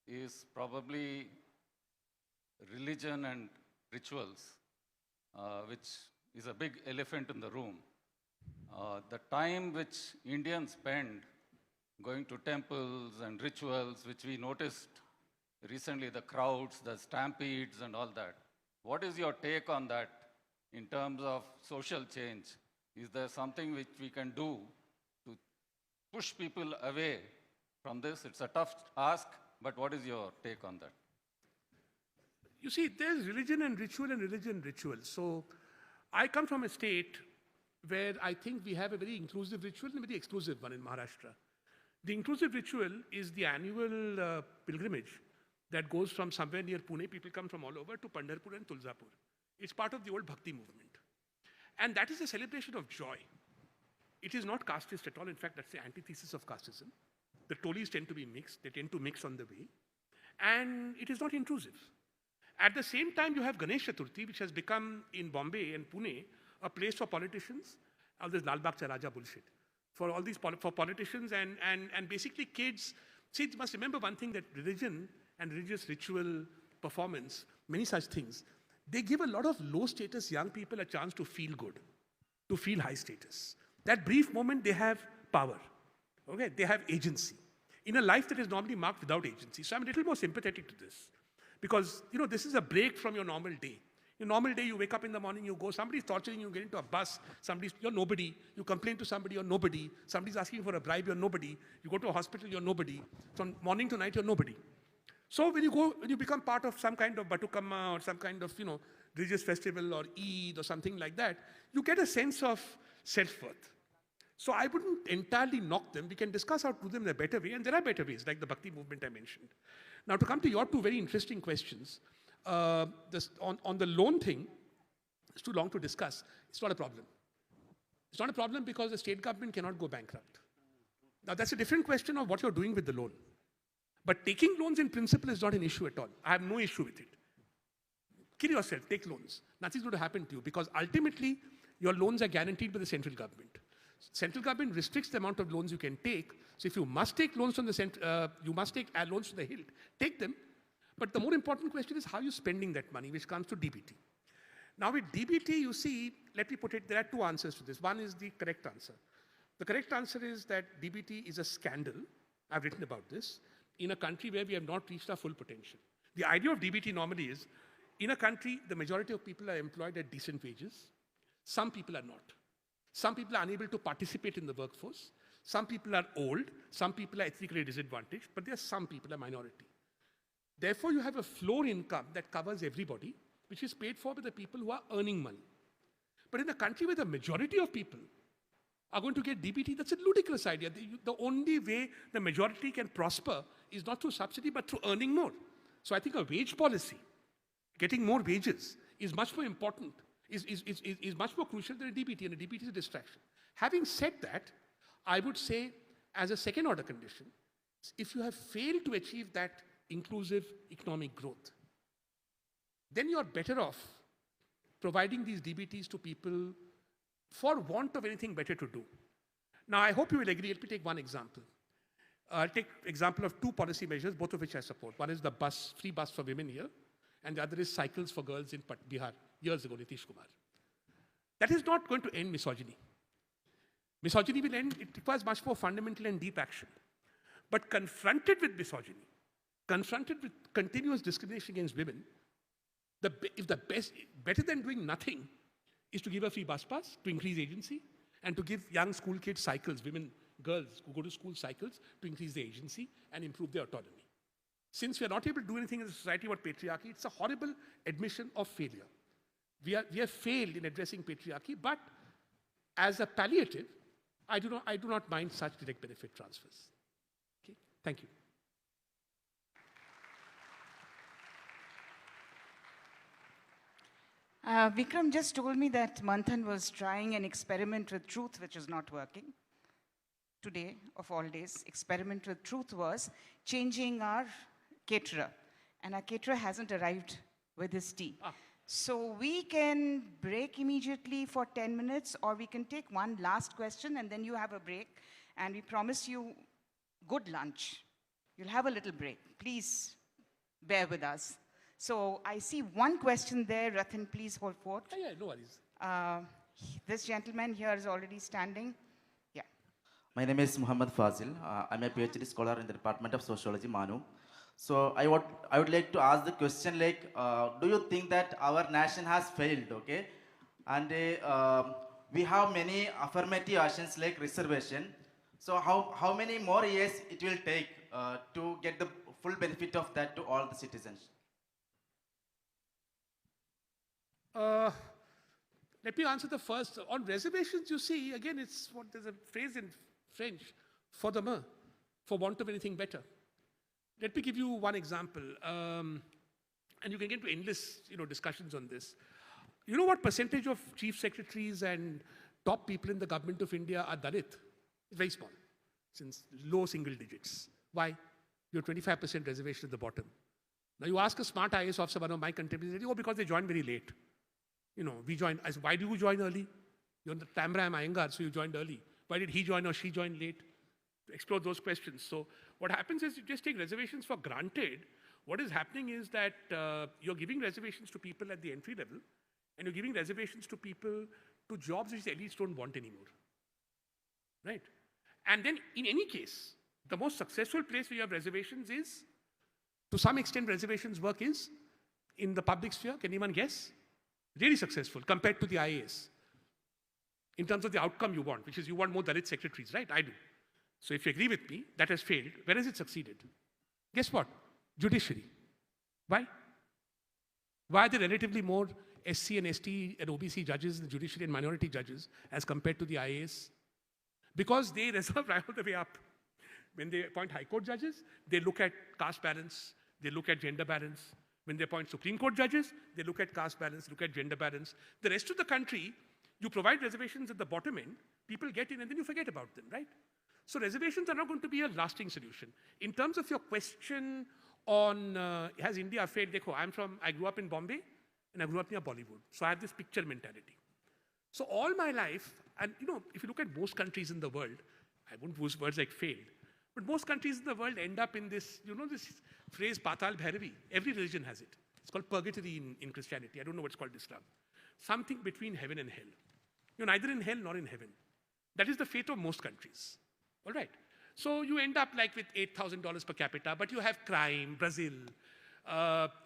is probably religion and rituals, which is a big elephant in the room. The time which Indians spend going to temples and rituals, which we noticed recently, the crowds, the stampedes and all that. What is your take on that in terms of social change? Is there something which we can do to push people away from this? It's a tough ask, but what is your take on that? You see, there's religion and ritual and religion and ritual. So I come from a state where I think we have a very inclusive ritual and a very exclusive one in Maharashtra. The inclusive ritual is the annual pilgrimage that goes from somewhere near Pune. People come from all over to Pandharpur and Tulzapur. It's part of the old Bhakti movement. And that is a celebration of joy. It is not casteist at all. In fact, that's the antithesis of casteism. The tolis tend to be mixed. They tend to mix on the way. And it is not intrusive. At the same time, you have Ganesh Chaturthi, which has become in Bombay and Pune a place for politicians, all this Lal Bagh Cha Raja bullshit, for all these for politicians and basically kids. See, you must remember one thing, that religion and religious ritual performance, many such things, they give a lot of low-status young people a chance to feel good, to feel high status. That brief moment, they have power. Okay? They have agency in a life that is normally marked without agency. So I'm a little more sympathetic to this. Because, you know, this is a break from your normal day. Your normal day, you wake up in the morning, you go, somebody's torturing you, get into a bus, you're nobody. You complain to somebody, you're nobody. Somebody's asking for a bribe, you're nobody. You go to a hospital, you're nobody. From morning to night, you're nobody. So when you become part of some kind of Batukamma or some kind of, religious festival or Eid or something like that, you get a sense of self-worth. So I wouldn't entirely knock them. We can discuss how to do them in a better way, and there are better ways, like the Bhakti movement I mentioned. Now, to come to your two very interesting questions, on the loan thing, it's too long to discuss. It's not a problem. It's not a problem because the state government cannot go bankrupt. Now, that's a different question of what you're doing with the loan. But taking loans in principle is not an issue at all. I have no issue with it. Kill yourself, take loans. Nothing's going to happen to you because ultimately your loans are guaranteed by the central government. Central government restricts the amount of loans you can take. So if you must take loans from the you must take loans from the hilt, take them. But the more important question is how you're spending that money, which comes to DBT. Now with DBT, you see, let me put it, there are two answers to this. One is the correct answer. The correct answer is that DBT is a scandal. I've written about this. In a country where we have not reached our full potential. The idea of DBT normally is, in a country, the majority of people are employed at decent wages. Some people are not. Some people are unable to participate in the workforce. Some people are old. Some people are ethnically disadvantaged. But there are some people, a minority. Therefore, you have a floor income that covers everybody, which is paid for by the people who are earning money. But in a country where the majority of people are going to get DBT, that's a ludicrous idea. The only way the majority can prosper is not through subsidy, but through earning more. So I think a wage policy, getting more wages, is much more important, is much more crucial than a DBT, and a DBT is a distraction. Having said that, I would say, as a second order condition, if you have failed to achieve that inclusive economic growth, then you are better off providing these DBTs to people for want of anything better to do. Now, I hope you will agree. Let me take one example. I'll take example of two policy measures, both of which I support. One is the free bus for women here, and the other is cycles for girls in Bihar, years ago, Nitish Kumar. That is not going to end misogyny. Misogyny will end, it requires much more fundamental and deep action. But confronted with misogyny, confronted with continuous discrimination against women, better than doing nothing is to give a free bus pass, to increase agency, and to give young school kids cycles, women, girls who go to school cycles, to increase their agency and improve their autonomy. Since we are not able to do anything in the society about patriarchy, it's a horrible admission of failure. We have failed in addressing patriarchy, but as a palliative, I do not mind such direct benefit transfers. Okay? Thank you. Vikram just told me that Manthan was trying an experiment with truth which is not working. Today, of all days, experiment with truth was changing our caterer. And our caterer hasn't arrived with his tea. So we can break immediately for 10 minutes, or we can take one last question and then you have a break. And we promise you good lunch. You'll have a little break. Please bear with us. So I see one question there. Rathan, please hold forth. Yeah, no worries. This gentleman here is already standing. Yeah. My name is Muhammad Fazil. I'm a PhD scholar in the Department of Sociology, Manu. So I would like to ask the question like, do you think that our nation has failed, okay? And we have many affirmative actions like reservation. So how many more years it will take to get the full benefit of that to all the citizens? Let me answer the first. On reservations, you see, again, there's a phrase in French, for the main, for want of anything better. Let me give you one example, and you can get into endless, discussions on this. You know what percentage of chief secretaries and top people in the government of India are Dalit? It's very small, since low single digits. Why? You have 25% reservation at the bottom. Now you ask a smart IAS officer, one of my contemporaries, because they joined very late. We joined. I said, why do you join early? You're on the Tamram Iyengar, so you joined early. Why did he join or she join late? To explore those questions. So what happens is you just take reservations for granted. What is happening is that you're giving reservations to people at the entry level, and you're giving reservations to people to jobs which the elites don't want anymore. Right? And then in any case, the most successful place where you have reservations is, to some extent, reservations work is in the public sphere. Can anyone guess? Really successful compared to the IAS. In terms of the outcome you want, which is you want more Dalit secretaries, right? I do. So if you agree with me, that has failed. Where has it succeeded? Guess what? Judiciary. Why? Why are there relatively more SC and ST and OBC judges in the judiciary and minority judges as compared to the IAS? Because they reserve right all the way up. When they appoint High Court judges, they look at caste balance, they look at gender balance. When they appoint Supreme Court judges, they look at caste balance, look at gender balance. The rest of the country, you provide reservations at the bottom end, people get in and then you forget about them, right? So reservations are not going to be a lasting solution. In terms of your question on has India failed, I grew up in Bombay and I grew up near Bollywood. So I have this picture mentality. So all my life, and if you look at most countries in the world, I won't use words like failed, but most countries in the world end up in this, this phrase Patal Bhairavi. Every religion has it. It's called purgatory in Christianity. I don't know what's called Islam. Something between heaven and hell. You're neither in hell nor in heaven. That is the fate of most countries. All right. So you end up like with $8,000 per capita, but you have crime, Brazil.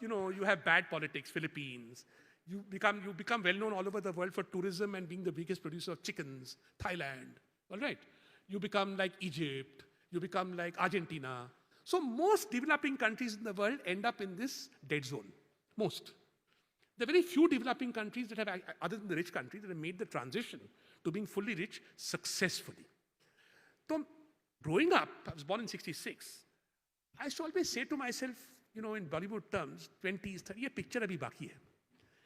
You have bad politics, Philippines. You become well known all over the world for tourism and being the biggest producer of chickens, Thailand. All right. You become like Egypt. You become like Argentina. So most developing countries in the world end up in this dead zone. Most. There are very few developing countries that have, other than the rich countries, that have made the transition to being fully rich successfully. So growing up, I was born in '66, I used to always say to myself, in Bollywood terms, 20s, 30, ye picture abhi baki hai.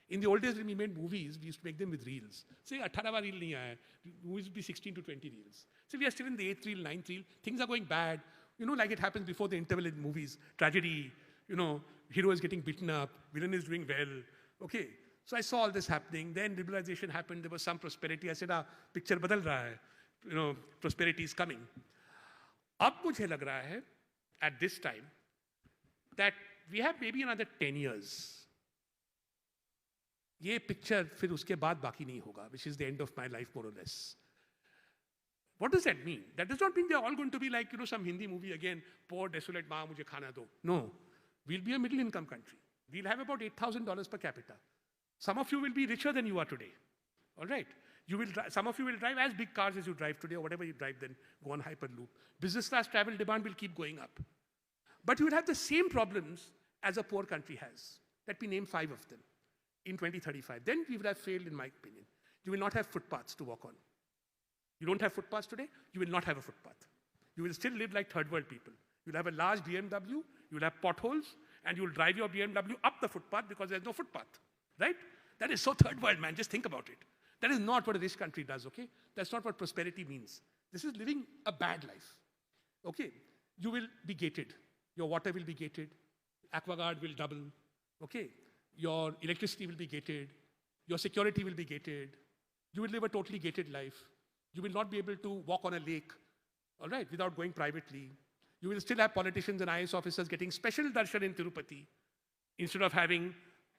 In the old days when we made movies, we used to make them with reels. Say, 18 reel nahi aaya. Movies would be 16 to 20 reels. So we are still in the 8th reel, 9th reel. Things are going bad. Like it happens before the interval in movies. Tragedy, hero is getting beaten up, villain is doing well. Okay. So I saw all this happening. Then liberalization happened. There was some prosperity. I said, picture badal raha hai. Prosperity is coming. Ab mujhe lag raha hai, at this time, that we have maybe another 10 years. ये picture फिर उसके बाद बाकी नहीं होगा, which is the end of my life more or less. What does that mean? That does not mean they're all going to be like, some Hindi movie again, poor, desolate, maa, mujhe khana do. No. We'll be a middle income country. We'll have about $8,000 per capita. Some of you will be richer than you are today. All right? Some of you will drive as big cars as you drive today, or whatever you drive, then go on Hyperloop. Business class travel demand will keep going up. But you will have the same problems as a poor country has. Let me name 5 of them. In 2035, then we would have failed, in my opinion. You will not have footpaths to walk on. You don't have footpaths today, you will not have a footpath. You will still live like third world people. You'll have a large BMW, you'll have potholes, and you'll drive your BMW up the footpath because there's no footpath, right? That is so third world, man, just think about it. That is not what a rich country does, okay? That's not what prosperity means. This is living a bad life, okay? You will be gated. Your water will be gated. Aquaguard will double, okay? Your electricity will be gated. Your security will be gated. You will live a totally gated life. You will not be able to walk on a lake, all right, without going privately. You will still have politicians and IAS officers getting special darshan in Tirupati instead of having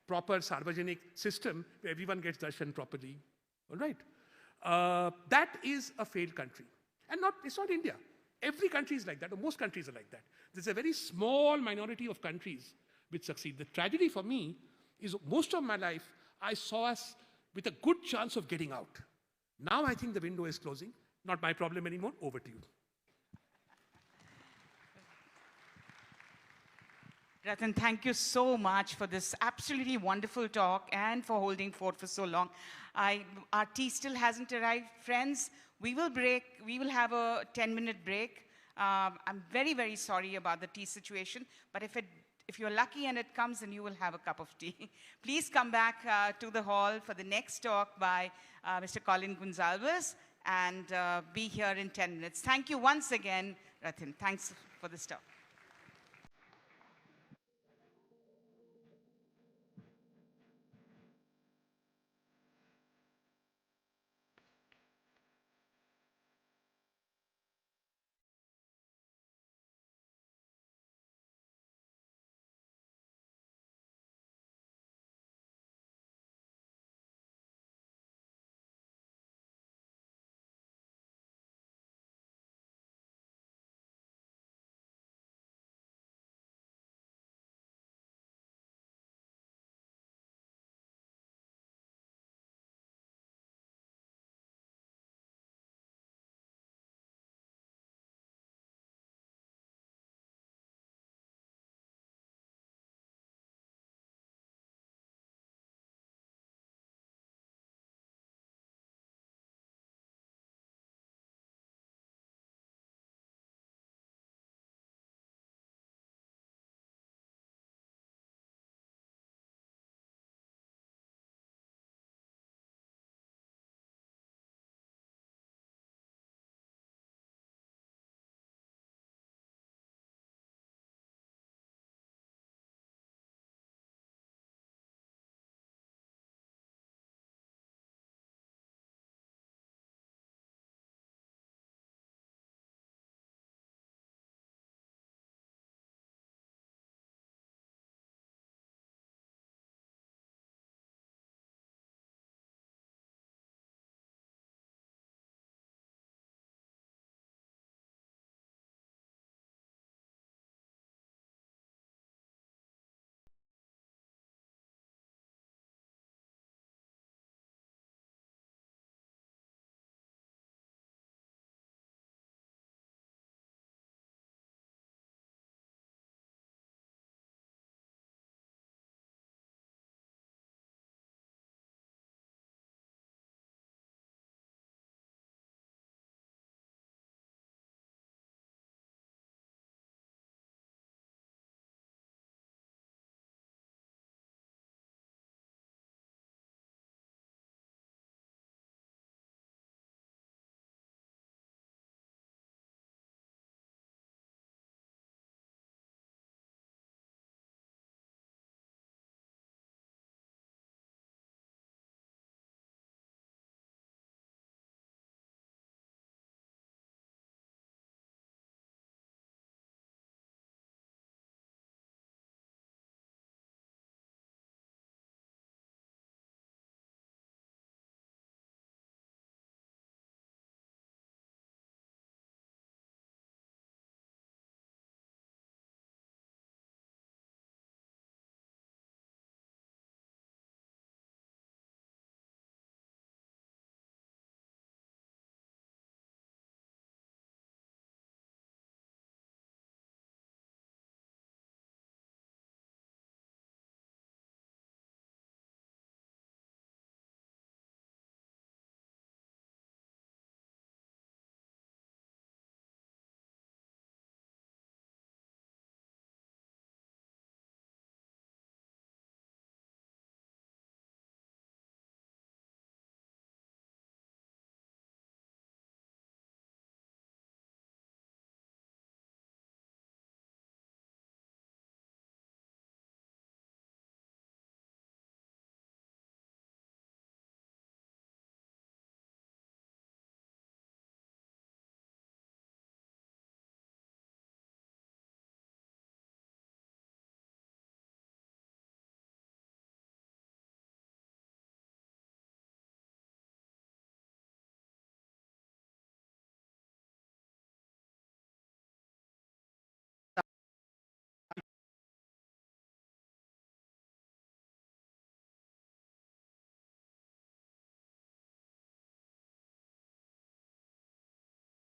proper sarvajanik system where everyone gets darshan properly, all right? That is a failed country. And it's not India. Every country is like that, or most countries are like that. There's a very small minority of countries which succeed. The tragedy for me is most of my life, I saw us with a good chance of getting out. Now I think the window is closing. Not my problem anymore. Over to you. Ratan, thank you so much for this absolutely wonderful talk and for holding forth for so long. Our tea still hasn't arrived. Friends, we will break. We will have a 10-minute break. I'm very, very sorry about the tea situation, but if you're lucky and it comes, then you will have a cup of tea. Please come back to the hall for the next talk by Mr. Colin Gonzalez and be here in 10 minutes. Thank you once again, Ratan. Thanks for this talk.